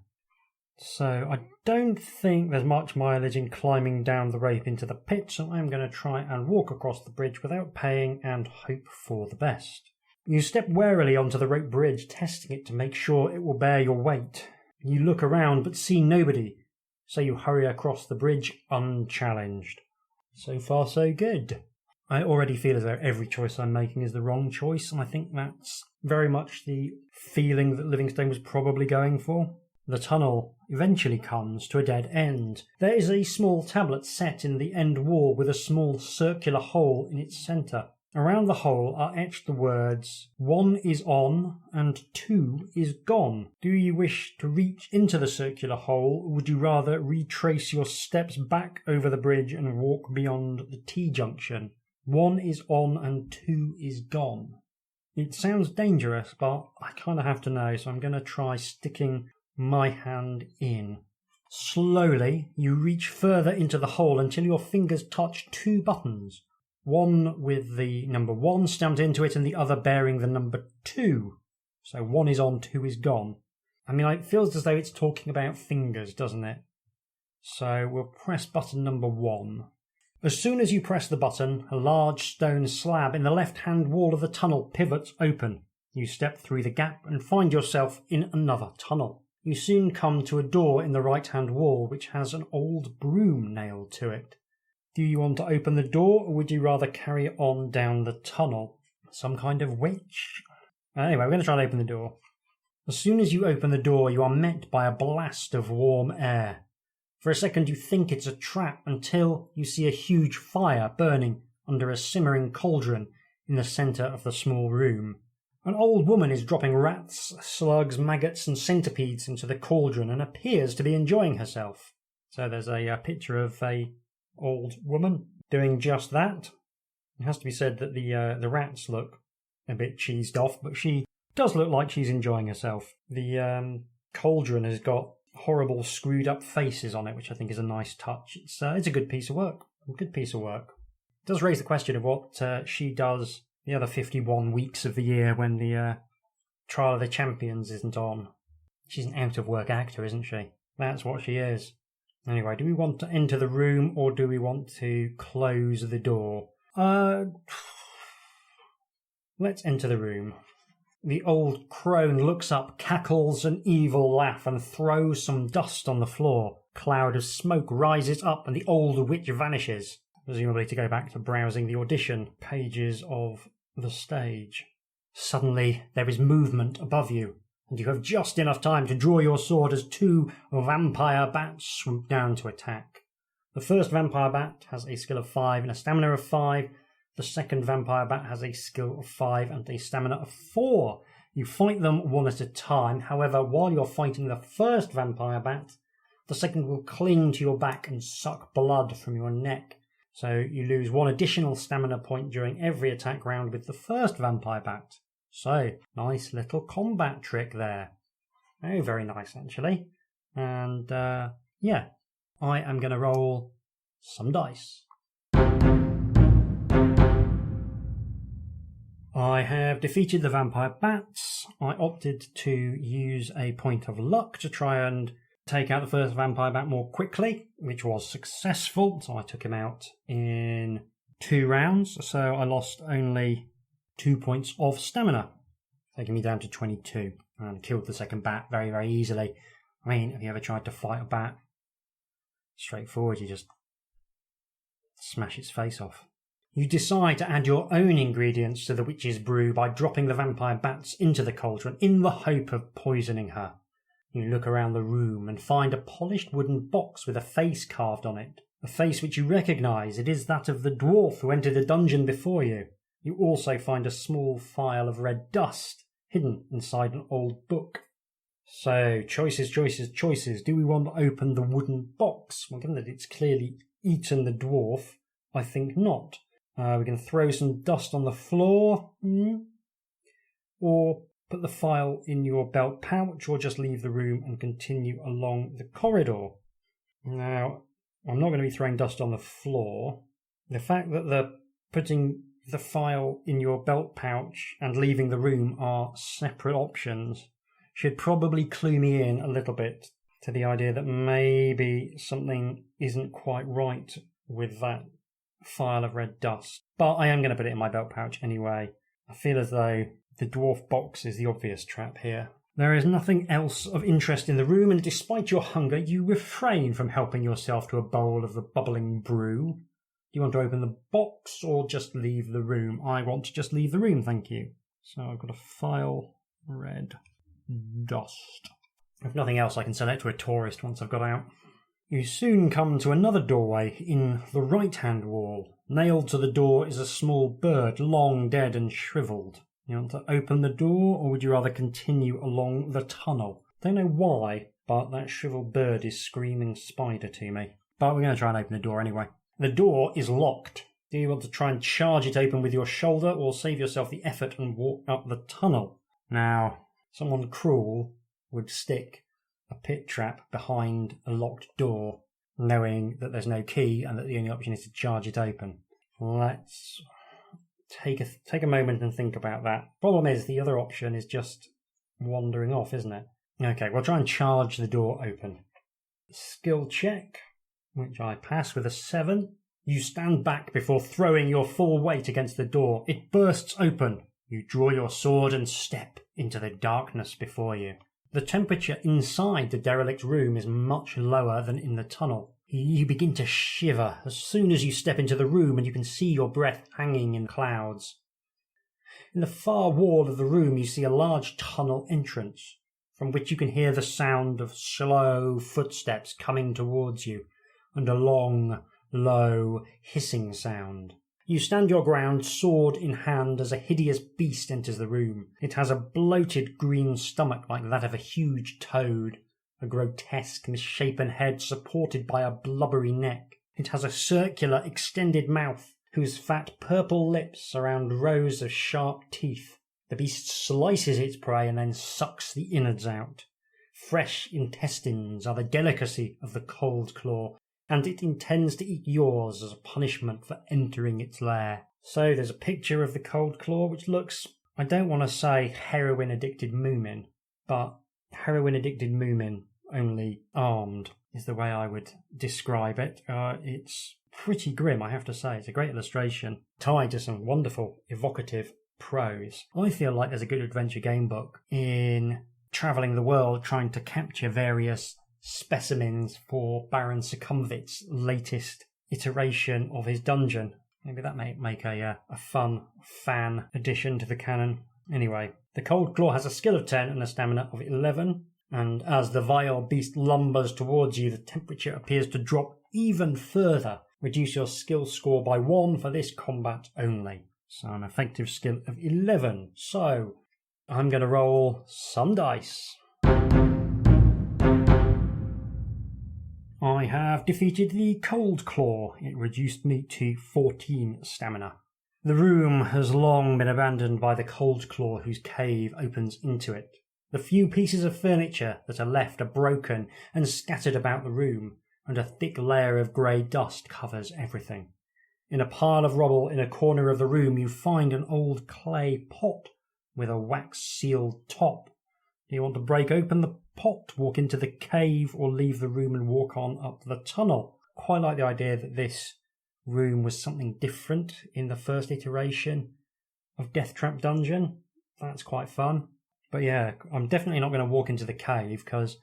So I don't think there's much mileage in climbing down the rope into the pit, so I'm going to try and walk across the bridge without paying and hope for the best. You step warily onto the rope bridge, testing it to make sure it will bear your weight. You look around but see nobody, so you hurry across the bridge unchallenged. So far so good. I already feel as though every choice I'm making is the wrong choice, and I think that's very much the feeling that Livingstone was probably going for. The tunnel eventually comes to a dead end. There is a small tablet set in the end wall with a small circular hole in its centre. Around the hole are etched the words, "1 is on and 2 is gone." Do you wish to reach into the circular hole, or would you rather retrace your steps back over the bridge and walk beyond the T-junction? 1 is on and 2 is gone. It sounds dangerous, but I kind of have to know, so I'm going to try sticking my hand in. Slowly, you reach further into the hole until your fingers touch 2 buttons. One with the number 1 stamped into it and the other bearing the number 2. So 1 is on, 2 is gone. I mean, it feels as though it's talking about fingers, doesn't it? So we'll press button number 1. As soon as you press the button, a large stone slab in the left-hand wall of the tunnel pivots open. You step through the gap and find yourself in another tunnel. You soon come to a door in the right-hand wall which has an old broom nailed to it. Do you want to open the door, or would you rather carry on down the tunnel? Some kind of witch? Anyway, we're going to try and open the door. As soon as you open the door, you are met by a blast of warm air. For a second you think it's a trap until you see a huge fire burning under a simmering cauldron in the centre of the small room. An old woman is dropping rats, slugs, maggots and centipedes into the cauldron and appears to be enjoying herself. So there's a picture of a old woman doing just that. It has to be said that the rats look a bit cheesed off, but she does look like she's enjoying herself. The cauldron has got horrible screwed up faces on it, which I think is a nice touch. It's a good piece of work. A good piece of work. It does raise the question of what she does the other 51 weeks of the year when the Trial of the Champions isn't on. She's an out-of-work actor, isn't she? That's what she is. Anyway, do we want to enter the room or do we want to close the door? Let's enter the room. The old crone looks up, cackles an evil laugh and throws some dust on the floor. A cloud of smoke rises up and the old witch vanishes. presumably to go back to browsing the audition pages of the stage. Suddenly, there is movement above you, and you have just enough time to draw your sword as 2 vampire bats swoop down to attack. The first vampire bat has a skill of 5 and a stamina of 5. The second vampire bat has a skill of 5 and a stamina of 4. You fight them one at a time. However, while you're fighting the first vampire bat, the second will cling to your back and suck blood from your neck. So you lose 1 additional stamina point during every attack round with the first vampire bat. So, nice little combat trick there. Oh, very nice actually. And yeah, I am going to roll some dice. I have defeated the vampire bats. I opted to use a point of luck to try and take out the first vampire bat more quickly, which was successful. So I took him out in 2 rounds. So I lost only 2 points of stamina, taking me down to 22, and killed the second bat very, very easily. I mean, have you ever tried to fight a bat? Straightforward, you just smash its face off. You decide to add your own ingredients to the witch's brew by dropping the vampire bats into the cauldron in the hope of poisoning her. You look around the room and find a polished wooden box with a face carved on it. A face which you recognise. It is that of the dwarf who entered the dungeon before you. You also find a small phial of red dust hidden inside an old book. So, choices. Do we want to open the wooden box? Well, given that it's clearly eaten the dwarf, I think not. We can throw some dust on the floor. Or put the phial in your belt pouch, or just leave the room and continue along the corridor. Now, I'm not going to be throwing dust on the floor. The fact that putting the phial in your belt pouch and leaving the room are separate options should probably clue me in a little bit to the idea that maybe something isn't quite right with that phial of red dust. But I am going to put it in my belt pouch anyway. I feel as though the dwarf box is the obvious trap here. There is nothing else of interest in the room, and despite your hunger, you refrain from helping yourself to a bowl of the bubbling brew. Do you want to open the box or just leave the room? I want to just leave the room, thank you. So I've got a phial red dust. If nothing else, I can sell it to a tourist once I've got out. You soon come to another doorway in the right-hand wall. Nailed to the door is a small bird, long dead and shriveled. You want to open the door, or would you rather continue along the tunnel? Don't know why, but that shriveled bird is screaming spider to me. But we're going to try and open the door anyway. The door is locked. Do you want to try and charge it open with your shoulder, or save yourself the effort and walk up the tunnel? Now, someone cruel would stick a pit trap behind a locked door, knowing that there's no key and that the only option is to charge it open. Let's take a moment and think about that. Problem is, the other option is just wandering off, isn't it? Okay, we'll try and charge the door open. Skill check, which I pass with a 7. You stand back before throwing your full weight against the door. It bursts open. You draw your sword and step into the darkness before you. The temperature inside the derelict room is much lower than in the tunnel. You begin to shiver as soon as you step into the room, and you can see your breath hanging in clouds. In the far wall of the room you see a large tunnel entrance, from which you can hear the sound of slow footsteps coming towards you, and a long, low, hissing sound. You stand your ground, sword in hand, as a hideous beast enters the room. It has a bloated green stomach like that of a huge toad, a grotesque, misshapen head supported by a blubbery neck. It has a circular, extended mouth, whose fat purple lips surround rows of sharp teeth. The beast slices its prey and then sucks the innards out. Fresh intestines are the delicacy of the cold claw, and it intends to eat yours as a punishment for entering its lair. So there's a picture of the cold claw, which looks, I don't want to say heroin-addicted Moomin, but heroin-addicted Moomin, only armed, is the way I would describe it. It's pretty grim, I have to say. It's a great illustration, tied to some wonderful, evocative prose. I feel like there's a good adventure game book in travelling the world trying to capture various specimens for Baron Sukumvit's latest iteration of his dungeon. Maybe that may make a fun fan addition to the canon. Anyway, the Cold Claw has a skill of 10 and a stamina of 11, and as the vile beast lumbers towards you, the temperature appears to drop even further. Reduce your skill score by 1 for this combat only. So an effective skill of 11. So I'm going to roll some dice. I have defeated the Cold Claw. It reduced me to 14 stamina. The room has long been abandoned by the Cold Claw, whose cave opens into it. The few pieces of furniture that are left are broken and scattered about the room, and a thick layer of grey dust covers everything. In a pile of rubble in a corner of the room you find an old clay pot with a wax-sealed top. Do you want to break open the pot, walk into the cave, or leave the room and walk on up the tunnel? Quite like the idea that this room was something different in the first iteration of Deathtrap Dungeon. That's quite fun. But yeah, I'm definitely not going to walk into the cave because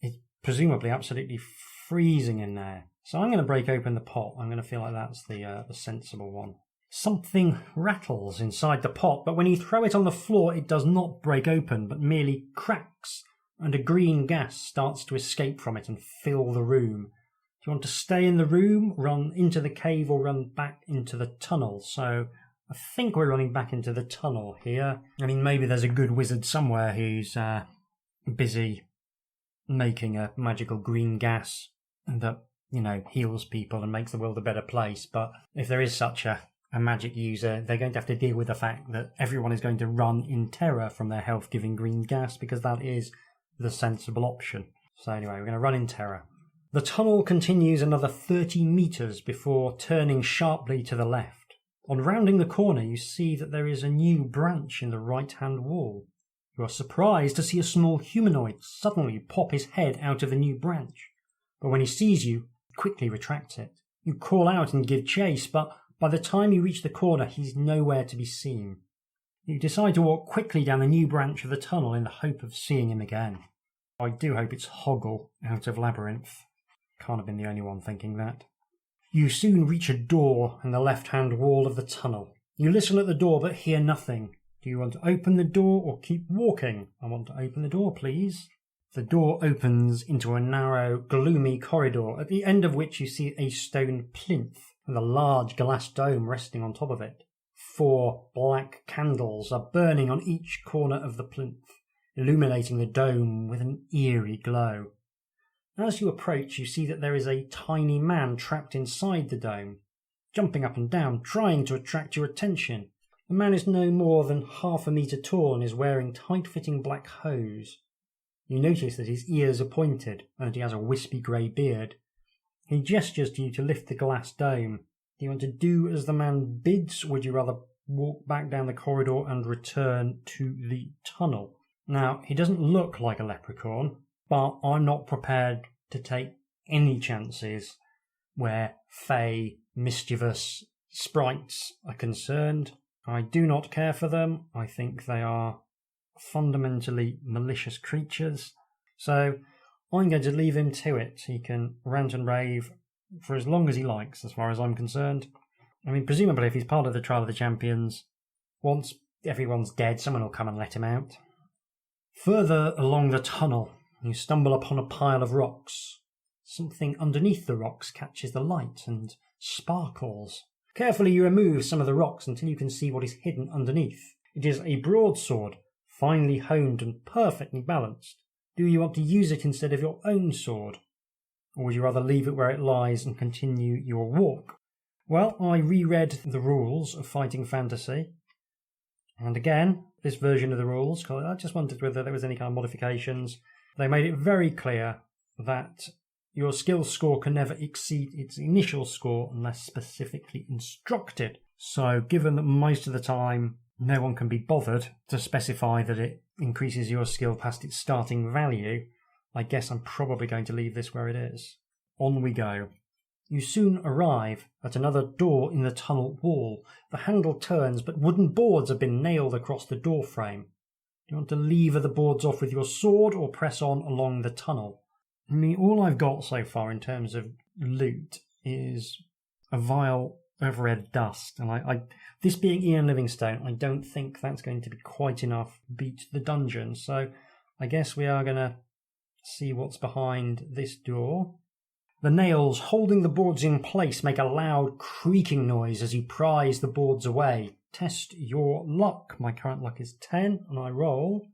it's presumably absolutely freezing in there. So I'm going to break open the pot. I'm going to feel like that's the sensible one. Something rattles inside the pot, but when you throw it on the floor, it does not break open, but merely cracks, and a green gas starts to escape from it and fill the room. Do you want to stay in the room, run into the cave, or run back into the tunnel? So I think we're running back into the tunnel here. I mean, maybe there's a good wizard somewhere who's busy making a magical green gas that, heals people and makes the world a better place. But if there is such a magic user, they're going to have to deal with the fact that everyone is going to run in terror from their health-giving green gas, because that is the sensible option. So anyway, we're going to run in terror. The tunnel continues another 30 metres before turning sharply to the left. On rounding the corner, you see that there is a new branch in the right-hand wall. You are surprised to see a small humanoid suddenly pop his head out of the new branch. But when he sees you, he quickly retracts it. You call out and give chase, but by the time you reach the corner, he's nowhere to be seen. You decide to walk quickly down the new branch of the tunnel in the hope of seeing him again. I do hope it's Hoggle out of Labyrinth. Can't have been the only one thinking that. You soon reach a door in the left-hand wall of the tunnel. You listen at the door but hear nothing. Do you want to open the door or keep walking? I want to open the door, please. The door opens into a narrow, gloomy corridor, at the end of which you see a stone plinth and a large glass dome resting on top of it. 4 black candles are burning on each corner of the plinth, illuminating the dome with an eerie glow. As you approach, you see that there is a tiny man trapped inside the dome, jumping up and down, trying to attract your attention. The man is no more than half a metre tall and is wearing tight-fitting black hose. You notice that his ears are pointed and that he has a wispy grey beard. He gestures to you to lift the glass dome. Do you want to do as the man bids, or would you rather walk back down the corridor and return to the tunnel? Now, he doesn't look like a leprechaun, but I'm not prepared to take any chances where fey, mischievous sprites are concerned. I do not care for them. I think they are fundamentally malicious creatures. So I'm going to leave him to it. He can rant and rave for as long as he likes, as far as I'm concerned. I mean, presumably if he's part of the Trial of the Champions, once everyone's dead, someone will come and let him out. Further along the tunnel, you stumble upon a pile of rocks. Something underneath the rocks catches the light and sparkles. Carefully you remove some of the rocks until you can see what is hidden underneath. It is a broadsword, finely honed and perfectly balanced. Do you want to use it instead of your own sword? Or would you rather leave it where it lies and continue your walk? Well, I reread the rules of Fighting Fantasy. And again, this version of the rules, I just wondered whether there was any kind of modifications. They made it very clear that your skill score can never exceed its initial score unless specifically instructed. So given that most of the time no one can be bothered to specify that it increases your skill past its starting value, I guess I'm probably going to leave this where it is. On we go. You soon arrive at another door in the tunnel wall. The handle turns, but wooden boards have been nailed across the door frame. Do you want to lever the boards off with your sword or press on along the tunnel? I mean, all I've got so far in terms of loot is a vile overhead dust. And this being Ian Livingstone, I don't think that's going to be quite enough to beat the dungeon. So I guess we are going to see what's behind this door. The nails holding the boards in place make a loud creaking noise as you prise the boards away. Test your luck. My current luck is 10 and I roll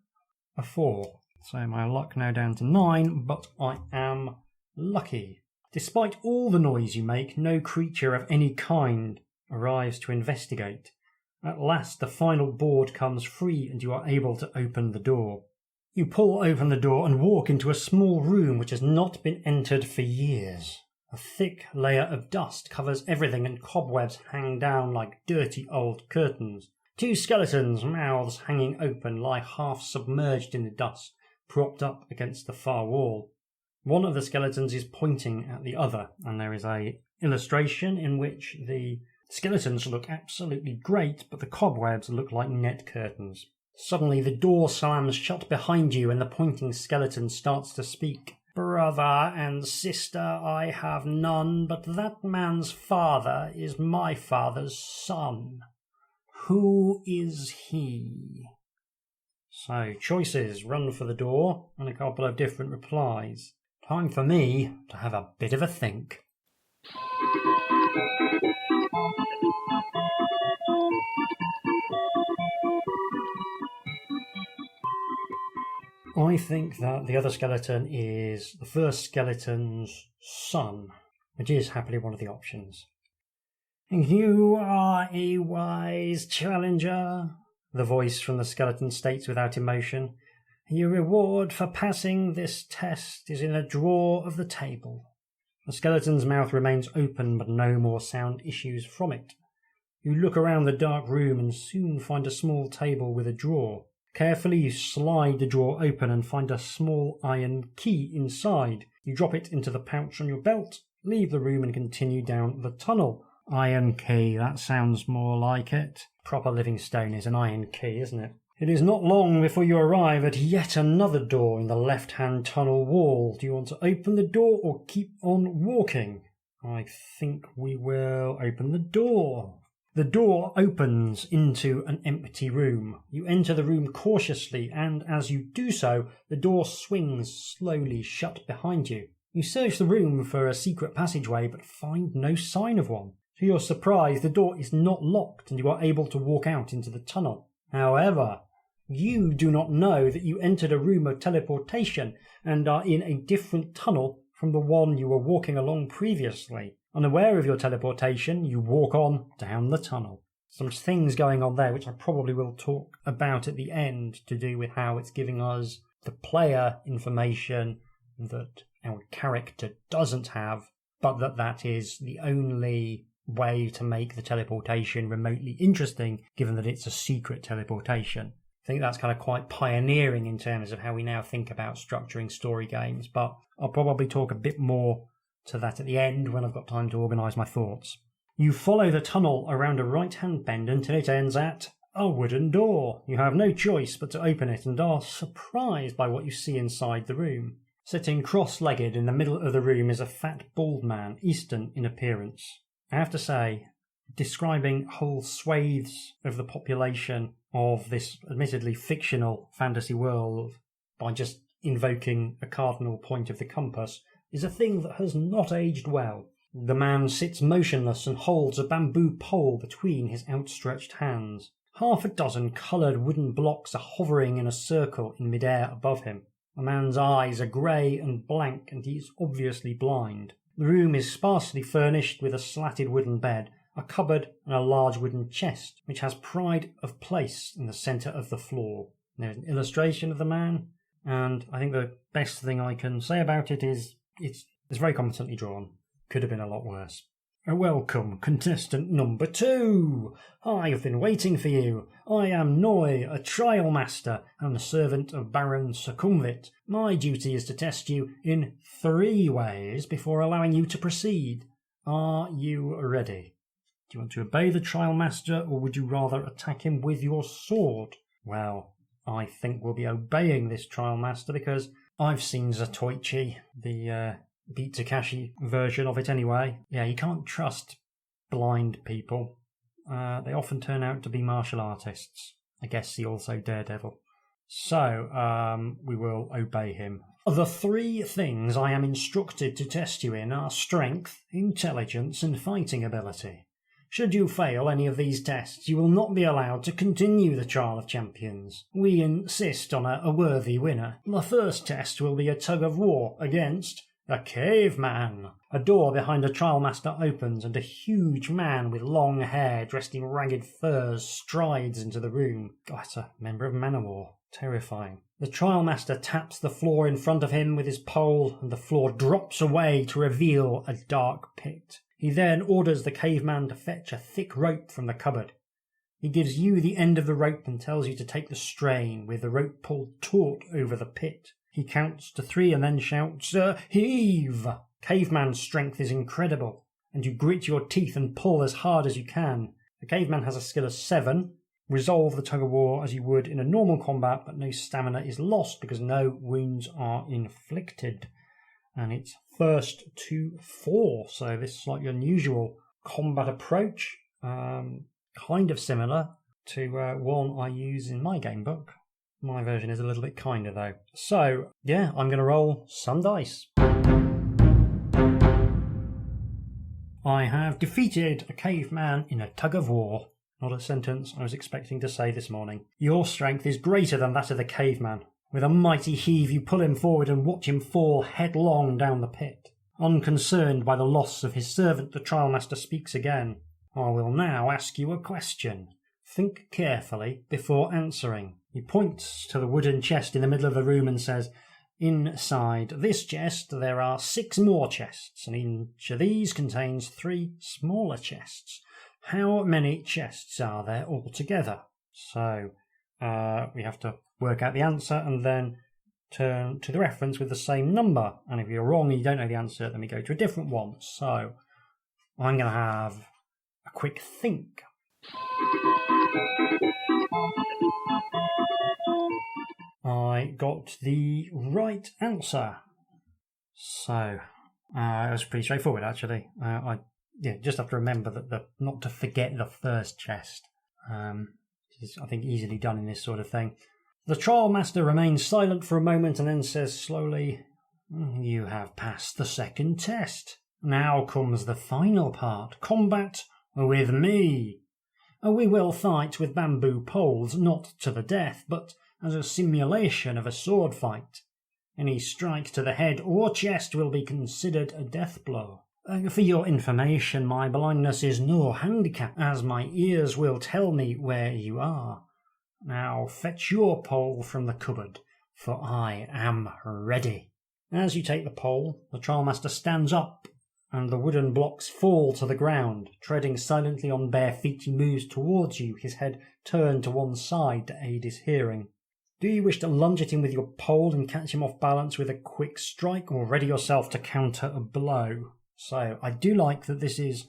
a 4. So my luck now down to 9, but I am lucky. Despite all the noise you make, no creature of any kind arrives to investigate. At last the final board comes free and you are able to open the door. You pull open the door and walk into a small room which has not been entered for years. A thick layer of dust covers everything and cobwebs hang down like dirty old curtains. 2 skeletons, mouths hanging open, lie half submerged in the dust, propped up against the far wall. One of the skeletons is pointing at the other, and there is an illustration in which the skeletons look absolutely great, but the cobwebs look like net curtains. Suddenly the door slams shut behind you and the pointing skeleton starts to speak. Brother and sister I have none, but that man's father is my father's son. Who is he? So, choices: run for the door, and a couple of different replies. Time for me to have a bit of a think. I think that the other skeleton is the first skeleton's son, which is happily one of the options. You are a wise challenger, the voice from the skeleton states without emotion. Your reward for passing this test is in a drawer of the table. The skeleton's mouth remains open, but no more sound issues from it. You look around the dark room and soon find a small table with a drawer. Carefully you slide the drawer open and find a small iron key inside. You drop it into the pouch on your belt, leave the room and continue down the tunnel. Iron key, that sounds more like it. Proper Livingstone is an iron key, isn't it? It is not long before you arrive at yet another door in the left-hand tunnel wall. Do you want to open the door or keep on walking? I think we will open the door. The door opens into an empty room. You enter the room cautiously, and as you do so, the door swings slowly shut behind you. You search the room for a secret passageway, but find no sign of one. To your surprise, the door is not locked, and you are able to walk out into the tunnel. However, you do not know that you entered a room of teleportation and are in a different tunnel from the one you were walking along previously. Unaware of your teleportation, you walk on down the tunnel. Some things going on there which I probably will talk about at the end to do with how it's giving us, the player, information that our character doesn't have, but that is the only way to make the teleportation remotely interesting, given that it's a secret teleportation. I think that's kind of quite pioneering in terms of how we now think about structuring story games, but I'll probably talk a bit more to that at the end when I've got time to organise my thoughts. You follow the tunnel around a right-hand bend until it ends at a wooden door. You have no choice but to open it and are surprised by what you see inside the room. Sitting cross-legged in the middle of the room is a fat, bald man, Eastern in appearance. I have to say, describing whole swathes of the population of this admittedly fictional fantasy world by just invoking a cardinal point of the compass is a thing that has not aged well. The man sits motionless and holds a bamboo pole between his outstretched hands. Half a dozen coloured wooden blocks are hovering in a circle in midair above him. The man's eyes are grey and blank, and he is obviously blind. The room is sparsely furnished with a slatted wooden bed, a cupboard and a large wooden chest, which has pride of place in the centre of the floor. There's an illustration of the man, and I think the best thing I can say about it is it's very competently drawn. Could have been a lot worse. Welcome, contestant number 2. I've been waiting for you. I am Noy, a trial master and a servant of Baron Sukumvit. My duty is to test you in 3 ways before allowing you to proceed. Are you ready? Do you want to obey the trial master, or would you rather attack him with your sword? Well, I think we'll be obeying this trial master because I've seen Zatoichi, the Beat Takashi version of it anyway. Yeah, you can't trust blind people. They often turn out to be martial artists. I guess he also Daredevil. So, we will obey him. The 3 things I am instructed to test you in are strength, intelligence, and fighting ability. Should you fail any of these tests, you will not be allowed to continue the Trial of Champions. We insist on a worthy winner. The first test will be a tug of war against a caveman. A door behind a trial master opens and a huge man with long hair dressed in ragged furs strides into the room. God, it's a member of Manowar. Terrifying. The trial master taps the floor in front of him with his pole and the floor drops away to reveal a dark pit. He then orders the caveman to fetch a thick rope from the cupboard. He gives you the end of the rope and tells you to take the strain with the rope pulled taut over the pit. He counts to 3 and then shouts, heave! Caveman's strength is incredible, and you grit your teeth and pull as hard as you can. The caveman has a skill of 7. Resolve the tug-of-war as you would in a normal combat, but no stamina is lost because no wounds are inflicted. And it's first to 4, so this is slightly unusual combat approach. Kind of similar to one I use in my gamebook. My version is a little bit kinder though. So, yeah, I'm going to roll some dice. I have defeated a caveman in a tug-of-war. Not a sentence I was expecting to say this morning. Your strength is greater than that of the caveman. With a mighty heave you pull him forward and watch him fall headlong down the pit. Unconcerned by the loss of his servant, the trial master speaks again. I will now ask you a question. Think carefully before answering. He points to the wooden chest in the middle of the room and says, inside this chest there are 6 more chests, and each of these contains 3 smaller chests. How many chests are there altogether? So we have to work out the answer and then turn to the reference with the same number. And if you're wrong and you don't know the answer, then we go to a different one. So I'm going to have a quick think. I got the right answer. So it was pretty straightforward, actually. I just have to remember that not to forget the first chest. Is, I think, easily done in this sort of thing. The trial master remains silent for a moment and then says slowly, you have passed the second test. Now comes the final part, combat with me. We will fight with bamboo poles, not to the death, but as a simulation of a sword fight. Any strike to the head or chest will be considered a death blow. For your information, my blindness is no handicap, as my ears will tell me where you are. Now fetch your pole from the cupboard, for I am ready. As you take the pole, the trial master stands up, and the wooden blocks fall to the ground. Treading silently on bare feet, he moves towards you, his head turned to one side to aid his hearing. Do you wish to lunge at him with your pole and catch him off balance with a quick strike, or ready yourself to counter a blow? So, I do like that this is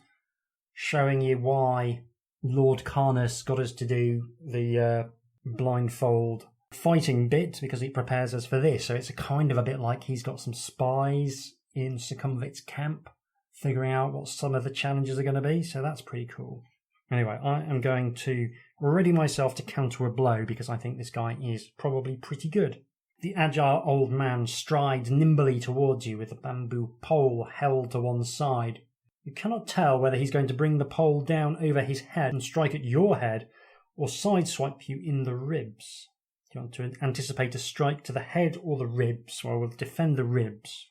showing you why Lord Carnuss got us to do the blindfold fighting bit, because it prepares us for this. So it's a kind of a bit like he's got some spies in Sukumvit's camp, figuring out what some of the challenges are going to be. So that's pretty cool. Anyway, I am going to ready myself to counter a blow, because I think this guy is probably pretty good. The agile old man strides nimbly towards you with the bamboo pole held to one side. You cannot tell whether he's going to bring the pole down over his head and strike at your head, or sideswipe you in the ribs. Do you want to anticipate a strike to the head or the ribs? Well, we'll defend the ribs.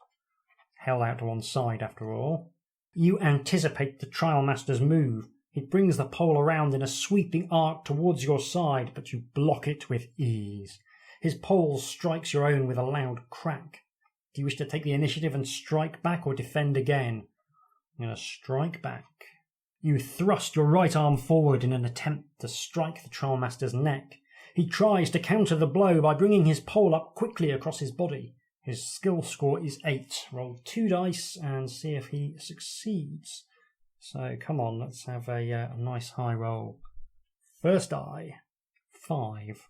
Held out to one side, after all. You anticipate the trial master's move. He brings the pole around in a sweeping arc towards your side, but you block it with ease. His pole strikes your own with a loud crack. Do you wish to take the initiative and strike back, or defend again? I'm going to strike back. You thrust your right arm forward in an attempt to strike the trial master's neck. He tries to counter the blow by bringing his pole up quickly across his body. His skill score is 8. Roll 2 dice and see if he succeeds. So come on, let's have a nice high roll. First die, 5.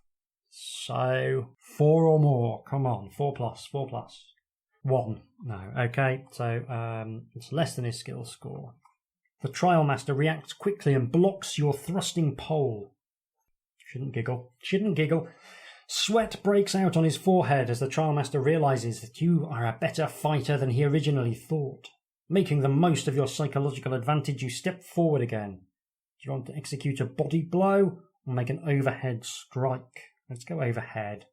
So 4 or more. Come on, 4 plus, 4 plus. 1. No. Okay, so it's less than his skill score. The Trial Master reacts quickly and blocks your thrusting pole. Shouldn't giggle. Sweat breaks out on his forehead as the Trial Master realises that you are a better fighter than he originally thought. Making the most of your psychological advantage, you step forward again. Do you want to execute a body blow or make an overhead strike? Let's go overhead.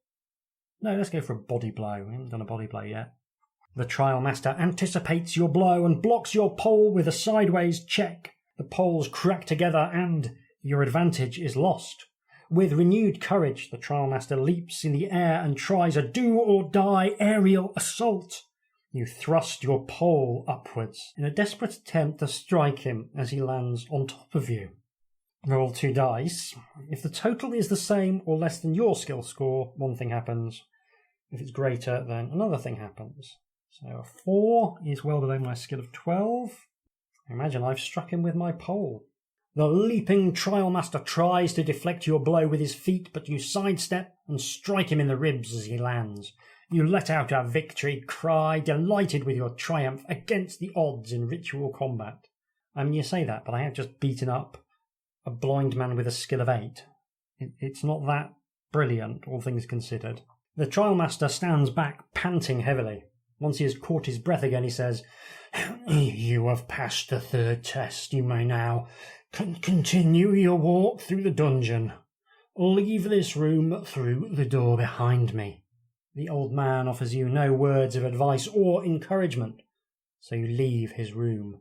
No, let's go for a body blow. We haven't done a body blow yet. The Trial Master anticipates your blow and blocks your pole with a sideways check. The poles crack together and your advantage is lost. With renewed courage, the Trial Master leaps in the air and tries a do-or-die aerial assault. You thrust your pole upwards in a desperate attempt to strike him as he lands on top of you. Roll 2 dice. If the total is the same or less than your skill score, one thing happens. If it's greater, then another thing happens. So a 4 is well below my skill of 12. I imagine I've struck him with my pole. The leaping Trial Master tries to deflect your blow with his feet, but you sidestep and strike him in the ribs as he lands. You let out a victory cry, delighted with your triumph against the odds in ritual combat. I mean, you say that, but I have just beaten up a blind man with a skill of 8. It's not that brilliant, all things considered. The Trial Master stands back, panting heavily. Once he has caught his breath again, he says, "You have passed the 3rd test. You may now continue your walk through the dungeon. Leave this room through the door behind me." The old man offers you no words of advice or encouragement, so you leave his room.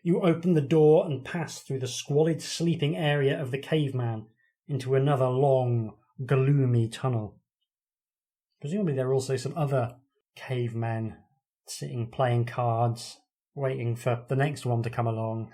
You open the door and pass through the squalid sleeping area of the caveman into another long, gloomy tunnel. Presumably there are also some other cavemen sitting playing cards, waiting for the next one to come along,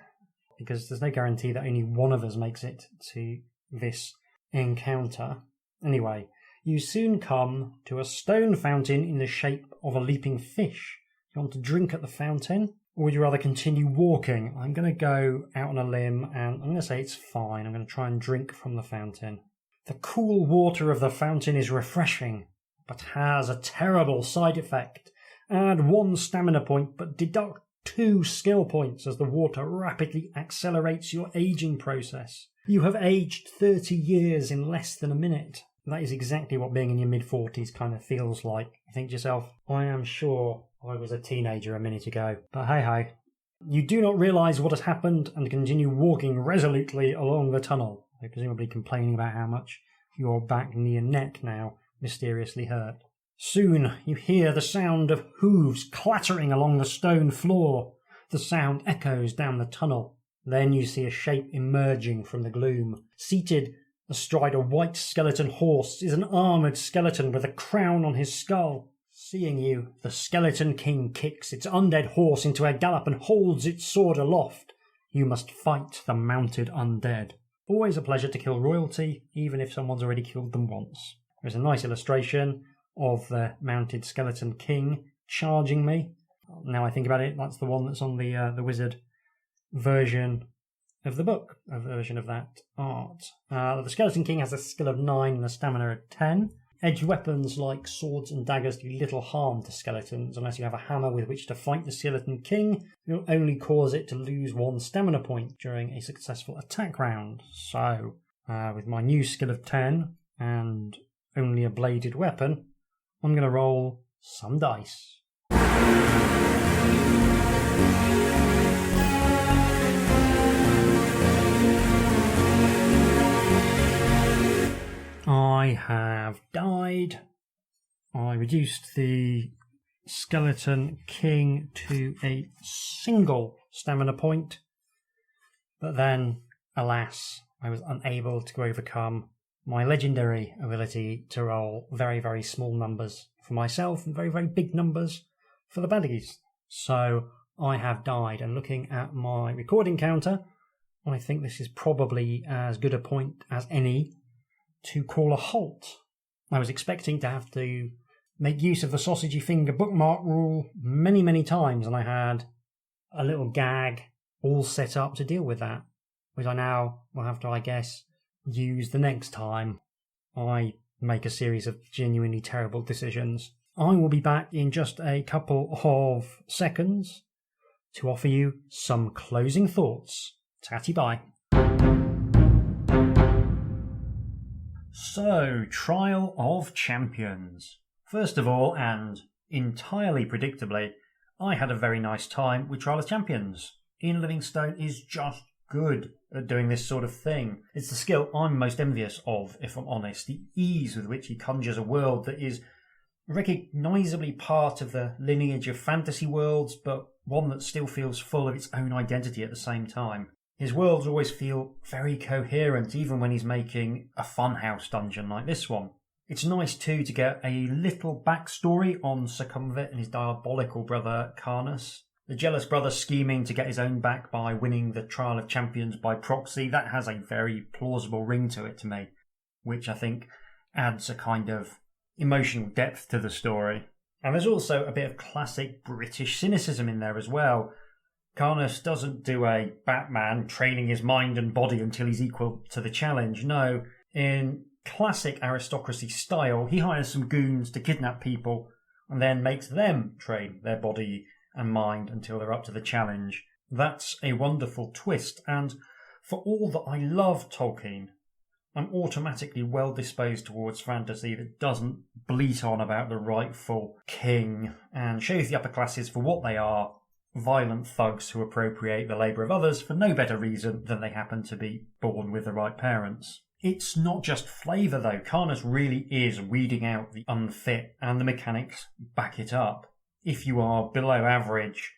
because there's no guarantee that only one of us makes it to this encounter. Anyway, you soon come to a stone fountain in the shape of a leaping fish. Do you want to drink at the fountain, or would you rather continue walking? I'm going to go out on a limb, and I'm going to say it's fine. I'm going to try and drink from the fountain. The cool water of the fountain is refreshing, but has a terrible side effect. Add 1 stamina point, but deduct 2 skill points as the water rapidly accelerates your aging process. You have aged 30 years in less than a minute. That is exactly what being in your mid-40s kind of feels like. You think to yourself, I am sure I was a teenager a minute ago. But hey. You do not realise what has happened and continue walking resolutely along the tunnel, presumably complaining about how much your back, knee and neck now mysteriously hurt. Soon you hear the sound of hooves clattering along the stone floor. The sound echoes down the tunnel. Then you see a shape emerging from the gloom. Seated astride a white skeleton horse is an armoured skeleton with a crown on his skull. Seeing you, the Skeleton King kicks its undead horse into a gallop and holds its sword aloft. You must fight the mounted undead. Always a pleasure to kill royalty, even if someone's already killed them once. There's a nice illustration of the mounted Skeleton King charging me. Now I think about it, that's the one that's on the wizard version of the book, a version of that art. The Skeleton King has a skill of 9 and a stamina of 10. Edged weapons like swords and daggers do little harm to skeletons unless you have a hammer with which to fight the Skeleton King. You'll only cause it to lose 1 stamina point during a successful attack round. So, with my new skill of 10 and only a bladed weapon, I'm going to roll some dice. I have died. I reduced the Skeleton King to a single stamina point, but then, alas, I was unable to overcome my legendary ability to roll very, very small numbers for myself and very, very big numbers for the baddies. So I have died, and looking at my recording counter, I think this is probably as good a point as any to call a halt. I was expecting to have to make use of the sausagey finger bookmark rule many, many times, and I had a little gag all set up to deal with that, which I now will have to, I guess, use the next time I make a series of genuinely terrible decisions. I will be back in just a couple of seconds to offer you some closing thoughts. Tatty bye. So, Trial of Champions. First of all, and entirely predictably, I had a very nice time with Trial of Champions. Ian Livingstone is just good at doing this sort of thing. It's the skill I'm most envious of, if I'm honest. The ease with which he conjures a world that is recognisably part of the lineage of fantasy worlds, but one that still feels full of its own identity at the same time. His worlds always feel very coherent, even when he's making a funhouse dungeon like this one. It's nice too to get a little backstory on Sukumvit and his diabolical brother Carnuss. The jealous brother scheming to get his own back by winning the Trial of Champions by proxy, that has a very plausible ring to it to me, which I think adds a kind of emotional depth to the story. And there's also a bit of classic British cynicism in there as well. Carnuss doesn't do a Batman training his mind and body until he's equal to the challenge. No, in classic aristocracy style, he hires some goons to kidnap people and then makes them train their body and mind until they're up to the challenge. That's a wonderful twist, and for all that I love Tolkien, I'm automatically well disposed towards fantasy that doesn't bleat on about the rightful king and shows the upper classes for what they are, violent thugs who appropriate the labour of others for no better reason than they happen to be born with the right parents. It's not just flavour though. Carnuss really is weeding out the unfit, and the mechanics back it up. If you are below average,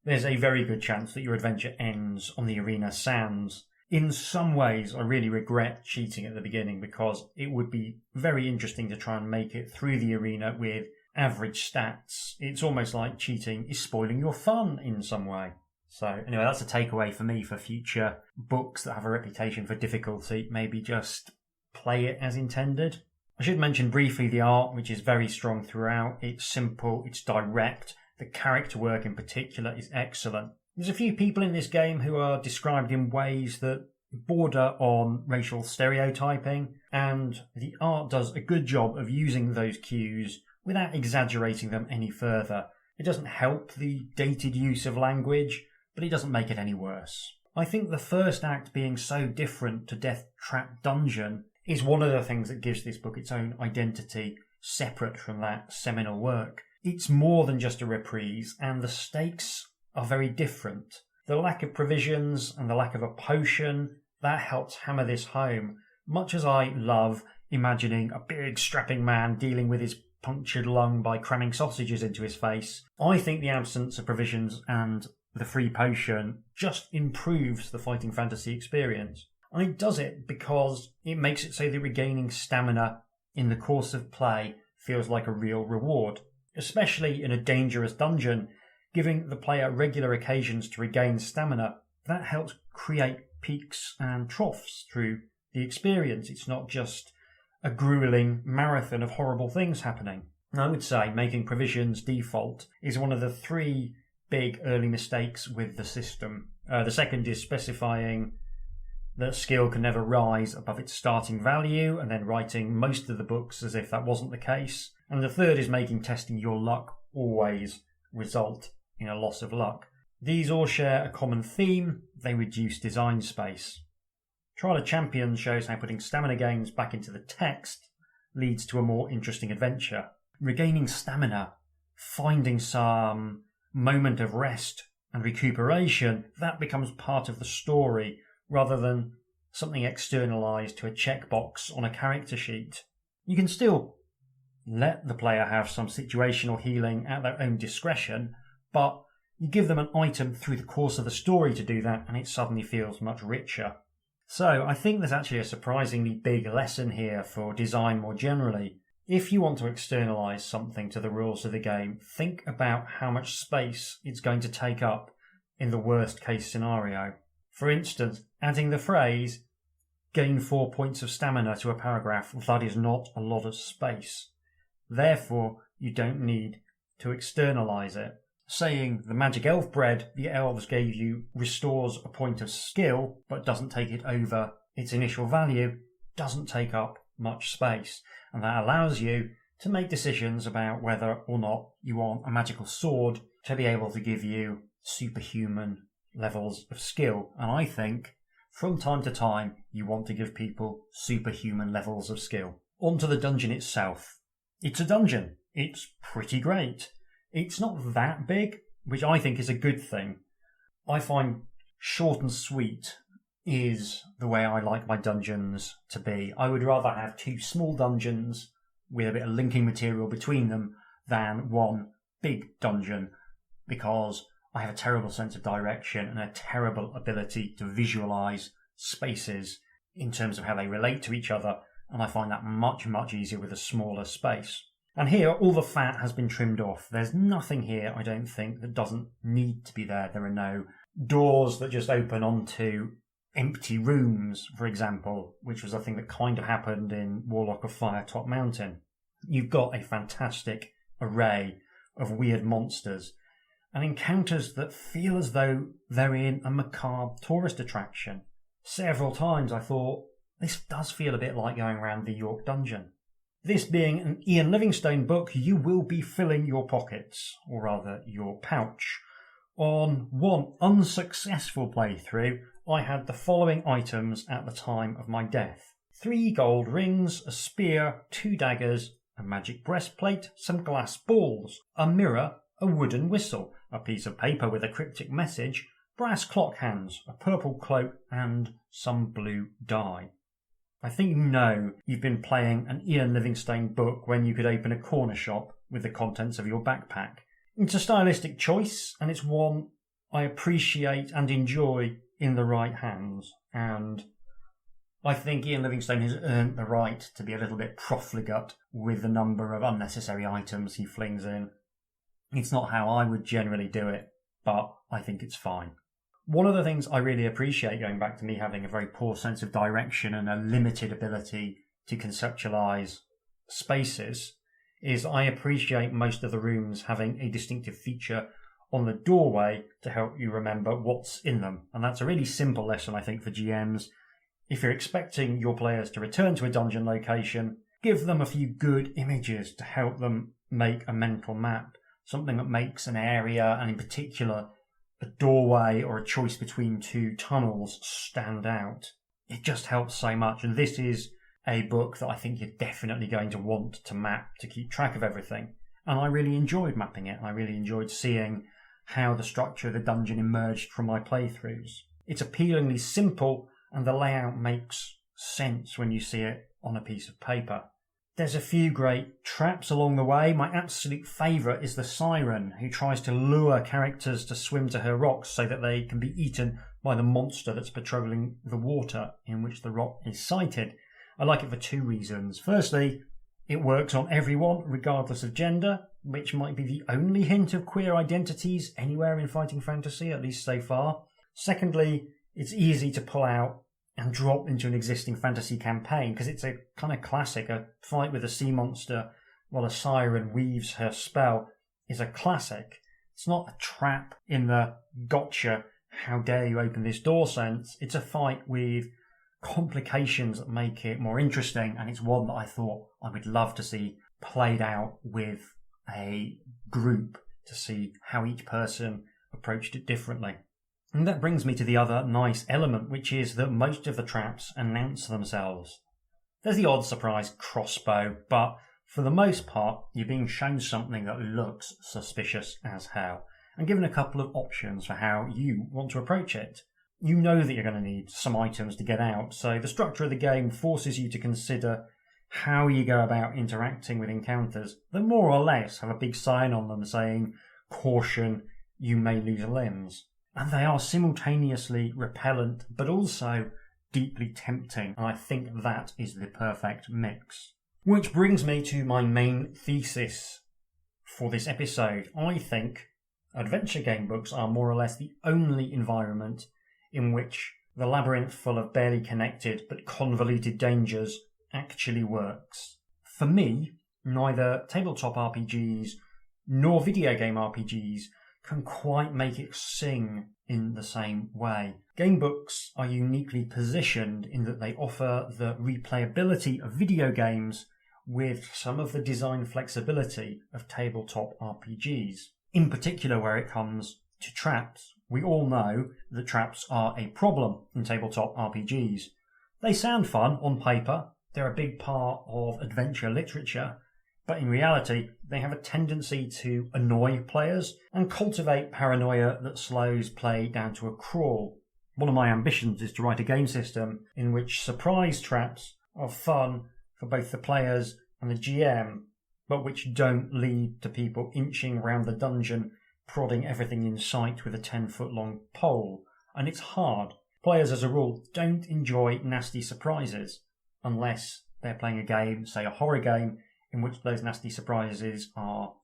there's a very good chance that your adventure ends on the arena sands. In some ways, I really regret cheating at the beginning, because it would be very interesting to try and make it through the arena with average stats. It's almost like cheating is spoiling your fun in some way. So anyway, that's a takeaway for me for future books that have a reputation for difficulty. Maybe just play it as intended. I should mention briefly the art, which is very strong throughout. It's simple, it's direct. The character work in particular is excellent. There's a few people in this game who are described in ways that border on racial stereotyping, and the art does a good job of using those cues without exaggerating them any further. It doesn't help the dated use of language, but it doesn't make it any worse. I think the first act being so different to Deathtrap Dungeon is one of the things that gives this book its own identity, separate from that seminal work. It's more than just a reprise, and the stakes are very different. The lack of provisions and the lack of a potion, that helps hammer this home, much as I love imagining a big strapping man dealing with his punctured lung by cramming sausages into his face. I think the absence of provisions and the free potion just improves the fighting fantasy experience. And it does it because it makes it so that regaining stamina in the course of play feels like a real reward, especially in a dangerous dungeon. Giving the player regular occasions to regain stamina, that helps create peaks and troughs through the experience. It's not just a grueling marathon of horrible things happening. And I would say making provisions default is one of the three big early mistakes with the system. The second is specifying that skill can never rise above its starting value, and then writing most of the books as if that wasn't the case. And the third is making testing your luck always result in a loss of luck. These all share a common theme: they reduce design space. Trial of Champions shows how putting stamina gains back into the text leads to a more interesting adventure. Regaining stamina, finding some moment of rest and recuperation, that becomes part of the story rather than something externalised to a checkbox on a character sheet. You can still let the player have some situational healing at their own discretion, but you give them an item through the course of the story to do that, and it suddenly feels much richer. So I think there's actually a surprisingly big lesson here for design more generally. If you want to externalise something to the rules of the game, think about how much space it's going to take up in the worst case scenario. For instance, adding the phrase, gain 4 points of stamina to a paragraph, that is not a lot of space. Therefore, you don't need to externalise it. Saying the magic elf bread the elves gave you restores a point of skill, but doesn't take it over its initial value, doesn't take up much space. And that allows you to make decisions about whether or not you want a magical sword to be able to give you superhuman levels of skill. And I think from time to time you want to give people superhuman levels of skill. Onto the dungeon itself. It's a dungeon. It's pretty great. It's not that big, which I think is a good thing. I find short and sweet is the way I like my dungeons to be. I would rather have 2 small dungeons with a bit of linking material between them than one big dungeon, because I have a terrible sense of direction and a terrible ability to visualise spaces in terms of how they relate to each other, and I find that much, much easier with a smaller space. And here, all the fat has been trimmed off. There's nothing here, I don't think, that doesn't need to be there. There are no doors that just open onto empty rooms, for example, which was a thing that kind of happened in Warlock of Firetop Mountain. You've got a fantastic array of weird monsters and encounters that feel as though they're in a macabre tourist attraction. Several times I thought, this does feel a bit like going around the York Dungeon. This being an Ian Livingstone book, you will be filling your pockets, or rather your pouch. On one unsuccessful playthrough, I had the following items at the time of my death. 3 gold rings, a spear, 2 daggers, a magic breastplate, some glass balls, a mirror, a wooden whistle, a piece of paper with a cryptic message, brass clock hands, a purple cloak, and some blue dye. I think you know you've been playing an Ian Livingstone book when you could open a corner shop with the contents of your backpack. It's a stylistic choice, and it's one I appreciate and enjoy in the right hands. And I think Ian Livingstone has earned the right to be a little bit profligate with the number of unnecessary items he flings in. It's not how I would generally do it, but I think it's fine. One of the things I really appreciate, going back to me having a very poor sense of direction and a limited ability to conceptualise spaces, is I appreciate most of the rooms having a distinctive feature on the doorway to help you remember what's in them. And that's a really simple lesson, I think, for GMs. If you're expecting your players to return to a dungeon location, give them a few good images to help them make a mental map, something that makes an area, and in particular a doorway or a choice between 2 tunnels, stand out. It just helps so much, and this is a book that I think you're definitely going to want to map to keep track of everything. And I really enjoyed mapping it. I really enjoyed seeing how the structure of the dungeon emerged from my playthroughs. It's appealingly simple, and the layout makes sense when you see it on a piece of paper. There's a few great traps along the way. My absolute favourite is the siren, who tries to lure characters to swim to her rocks so that they can be eaten by the monster that's patrolling the water in which the rock is sited. I like it for 2 reasons. Firstly, it works on everyone, regardless of gender, which might be the only hint of queer identities anywhere in fighting fantasy, at least so far. Secondly, it's easy to pull out and drop into an existing fantasy campaign, because it's a kind of classic. A fight with a sea monster while a siren weaves her spell is a classic. It's not a trap in the gotcha, how dare you open this door sense. It's a fight with complications that make it more interesting, and it's one that I thought I would love to see played out with a group to see how each person approached it differently. And that brings me to the other nice element, which is that most of the traps announce themselves. There's the odd surprise crossbow, but for the most part, you're being shown something that looks suspicious as hell, and given a couple of options for how you want to approach it. You know that you're going to need some items to get out, so the structure of the game forces you to consider how you go about interacting with encounters that more or less have a big sign on them saying, "Caution, you may lose limbs." And they are simultaneously repellent, but also deeply tempting, and I think that is the perfect mix. Which brings me to my main thesis for this episode. I think adventure game books are more or less the only environment in which the labyrinth full of barely connected but convoluted dangers actually works. For me, neither tabletop RPGs nor video game RPGs can quite make it sing in the same way. Gamebooks are uniquely positioned in that they offer the replayability of video games with some of the design flexibility of tabletop RPGs, in particular where it comes to traps. We all know that traps are a problem in tabletop RPGs. They sound fun on paper, they're a big part of adventure literature, but in reality they have a tendency to annoy players and cultivate paranoia that slows play down to a crawl. One of my ambitions is to write a game system in which surprise traps are fun for both the players and the GM, but which don't lead to people inching around the dungeon, prodding everything in sight with a 10-foot long pole. And it's hard. Players, as a rule, don't enjoy nasty surprises unless they're playing a game, say a horror game, in which those nasty surprises are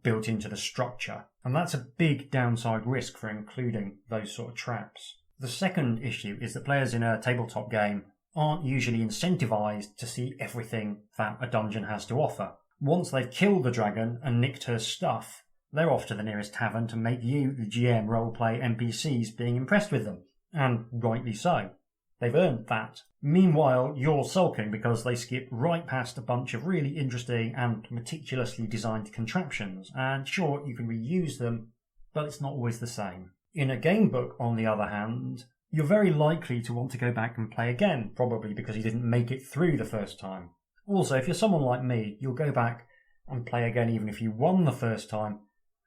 built into the structure. And that's a big downside risk for including those sort of traps. The second issue is that players in a tabletop game aren't usually incentivized to see everything that a dungeon has to offer. Once they've killed the dragon and nicked her stuff, they're off to the nearest tavern to make you, the GM, roleplay NPCs being impressed with them. And rightly so. They've earned that. Meanwhile, you're sulking because they skip right past a bunch of really interesting and meticulously designed contraptions. And sure, you can reuse them, but it's not always the same. In a game book, on the other hand, you're very likely to want to go back and play again, probably because you didn't make it through the first time. Also, if you're someone like me, you'll go back and play again even if you won the first time,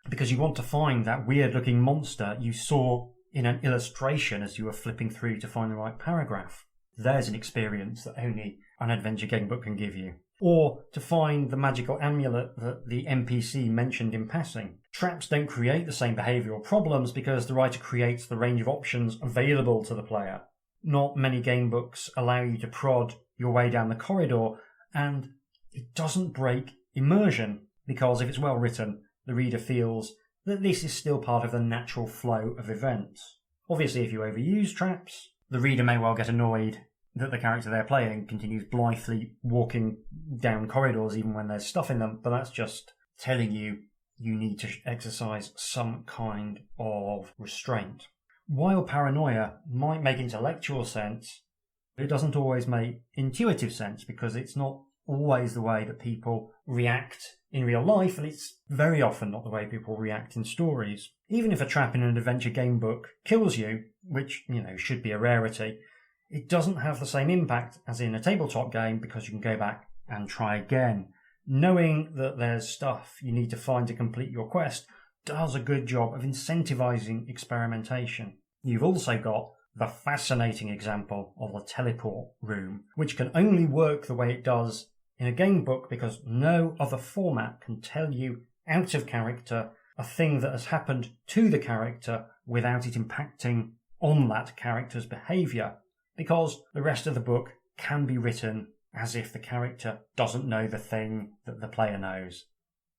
because you want to find that weird-looking monster you saw in an illustration as you were flipping through to find the right paragraph. There's an experience that only an adventure game book can give you. Or to find the magical amulet that the NPC mentioned in passing. Traps don't create the same behavioural problems because the writer creates the range of options available to the player. Not many game books allow you to prod your way down the corridor, and it doesn't break immersion, because if it's well written, the reader feels that this is still part of the natural flow of events. Obviously, if you overuse traps, the reader may well get annoyed that the character they're playing continues blithely walking down corridors even when there's stuff in them, but that's just telling you you need to exercise some kind of restraint. While paranoia might make intellectual sense, it doesn't always make intuitive sense, because it's not always the way that people react in real life, and it's very often not the way people react in stories. Even if a trap in an adventure game book kills you, which, should be a rarity, it doesn't have the same impact as in a tabletop game, because you can go back and try again. Knowing that there's stuff you need to find to complete your quest does a good job of incentivizing experimentation. You've also got the fascinating example of the teleport room, which can only work the way it does in a game book because no other format can tell you out of character a thing that has happened to the character without it impacting on that character's behaviour, because the rest of the book can be written as if the character doesn't know the thing that the player knows.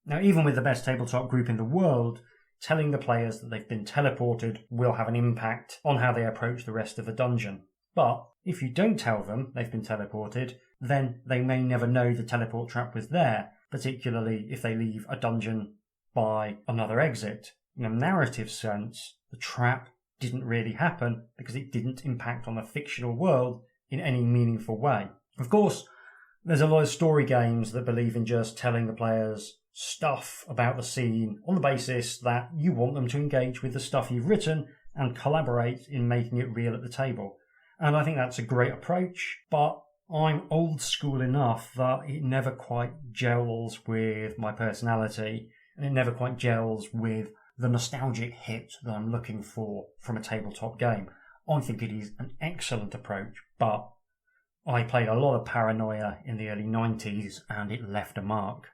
Now, even with the best tabletop group in the world, telling the players that they've been teleported will have an impact on how they approach the rest of the dungeon. But if you don't tell them they've been teleported, then they may never know the teleport trap was there, particularly if they leave a dungeon by another exit. In a narrative sense, the trap didn't really happen because it didn't impact on the fictional world in any meaningful way. Of course, there's a lot of story games that believe in just telling the players stuff about the scene on the basis that you want them to engage with the stuff you've written and collaborate in making it real at the table. And I think that's a great approach, but I'm old school enough that it never quite gels with my personality, and it never quite gels with the nostalgic hit that I'm looking for from a tabletop game. I think it is an excellent approach, but I played a lot of Paranoia in the early 90s and it left a mark.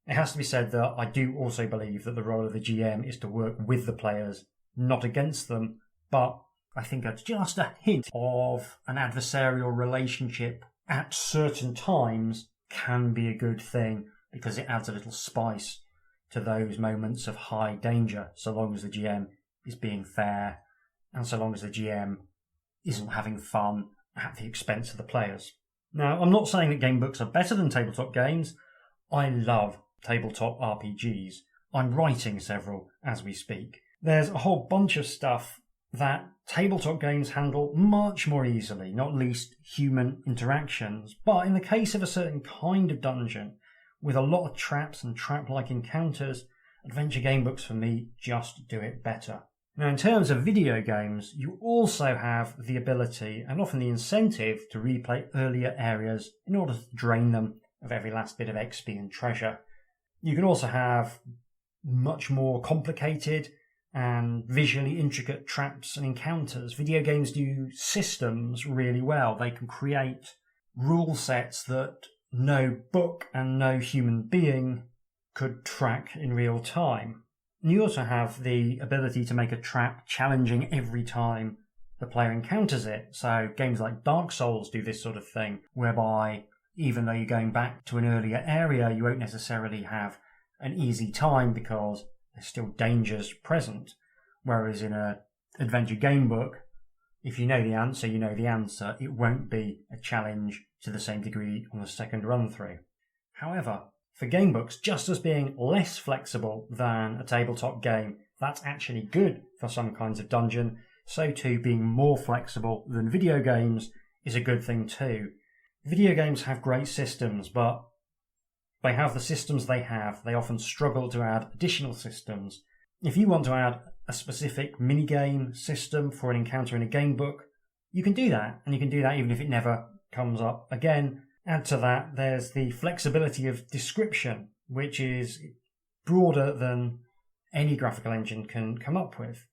It has to be said that I do also believe that the role of the GM is to work with the players, not against them, but I think just a hint of an adversarial relationship at certain times can be a good thing, because it adds a little spice to those moments of high danger, so long as the GM is being fair and so long as the GM isn't having fun at the expense of the players. Now, I'm not saying that game books are better than tabletop games. I love tabletop RPGs. I'm writing several as we speak. There's a whole bunch of stuff that tabletop games handle much more easily, not least human interactions. But in the case of a certain kind of dungeon, with a lot of traps and trap-like encounters, adventure game books for me just do it better. Now, in terms of video games, you also have the ability and often the incentive to replay earlier areas in order to drain them of every last bit of XP and treasure. You can also have much more complicated and visually intricate traps and encounters. Video games do systems really well. They can create rule sets that no book and no human being could track in real time. And you also have the ability to make a trap challenging every time the player encounters it. So games like Dark Souls do this sort of thing, whereby even though you're going back to an earlier area, you won't necessarily have an easy time because there's still dangers present. Whereas in an adventure game book, if you know the answer, you know the answer. It won't be a challenge to the same degree on the second run through. However, for game books, just as being less flexible than a tabletop game, that's actually good for some kinds of dungeon, so too being more flexible than video games is a good thing too. Video games have great systems, but they have the systems they have. They often struggle to add additional systems. If you want to add a specific minigame system for an encounter in a game book, you can do that, and you can do that even if it never comes up again. Add to that, there's the flexibility of description, which is broader than any graphical engine can come up with.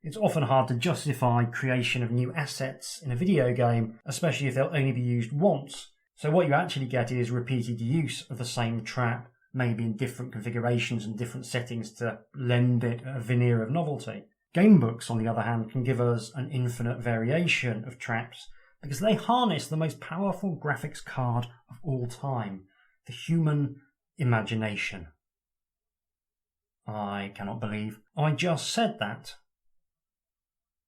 It's often hard to justify creation of new assets in a video game, especially if they'll only be used once. So what you actually get is repeated use of the same trap, maybe in different configurations and different settings to lend it a veneer of novelty. Game books, on the other hand, can give us an infinite variation of traps because they harness the most powerful graphics card of all time, the human imagination. I cannot believe I just said that.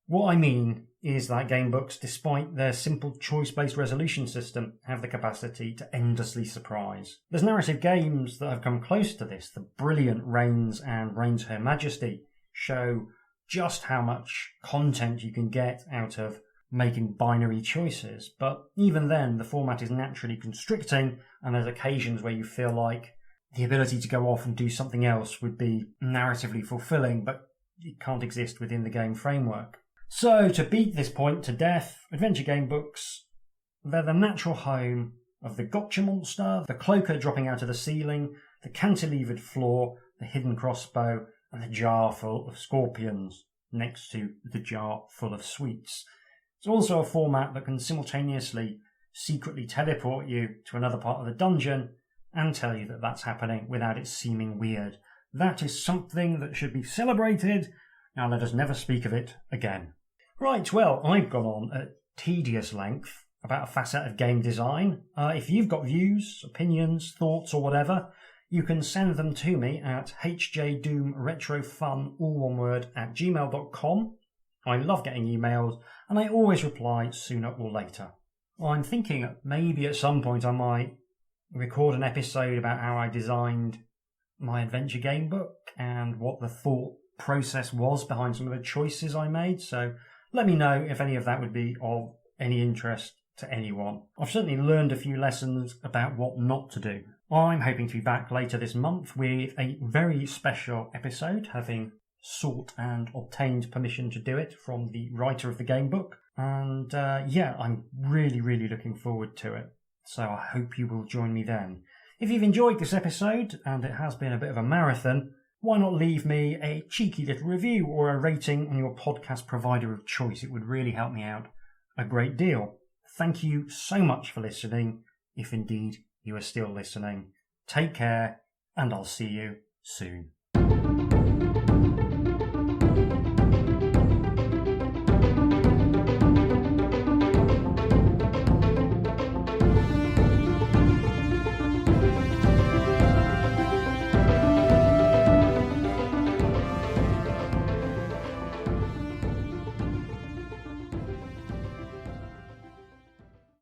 What I mean is that game books, despite their simple choice-based resolution system, have the capacity to endlessly surprise. There's narrative games that have come close to this. The brilliant Reigns and Reigns Her Majesty show just how much content you can get out of making binary choices, but even then the format is naturally constricting, and there's occasions where you feel like the ability to go off and do something else would be narratively fulfilling, but it can't exist within the game framework. So to beat this point to death, adventure game books, they're the natural home of the gotcha monster, the cloaker dropping out of the ceiling, the cantilevered floor, the hidden crossbow, and the jar full of scorpions, next to the jar full of sweets. It's also a format that can simultaneously secretly teleport you to another part of the dungeon and tell you that that's happening without it seeming weird. That is something that should be celebrated. Now let us never speak of it again. Right, well, I've gone on at tedious length about a facet of game design. If you've got views, opinions, thoughts or whatever, you can send them to me at HJDoomRetroFun, all one word, @gmail.com. I love getting emails, and I always reply sooner or later. I'm thinking that maybe at some point I might record an episode about how I designed my adventure game book and what the thought process was behind some of the choices I made. So let me know if any of that would be of any interest to anyone. I've certainly learned a few lessons about what not to do. I'm hoping to be back later this month with a very special episode, having sought and obtained permission to do it from the writer of the game book. And I'm really looking forward to it. So I hope you will join me then. If you've enjoyed this episode, and it has been a bit of a marathon, why not leave me a cheeky little review or a rating on your podcast provider of choice? It would really help me out a great deal. Thank you so much for listening, if indeed you are still listening. Take care, and I'll see you soon.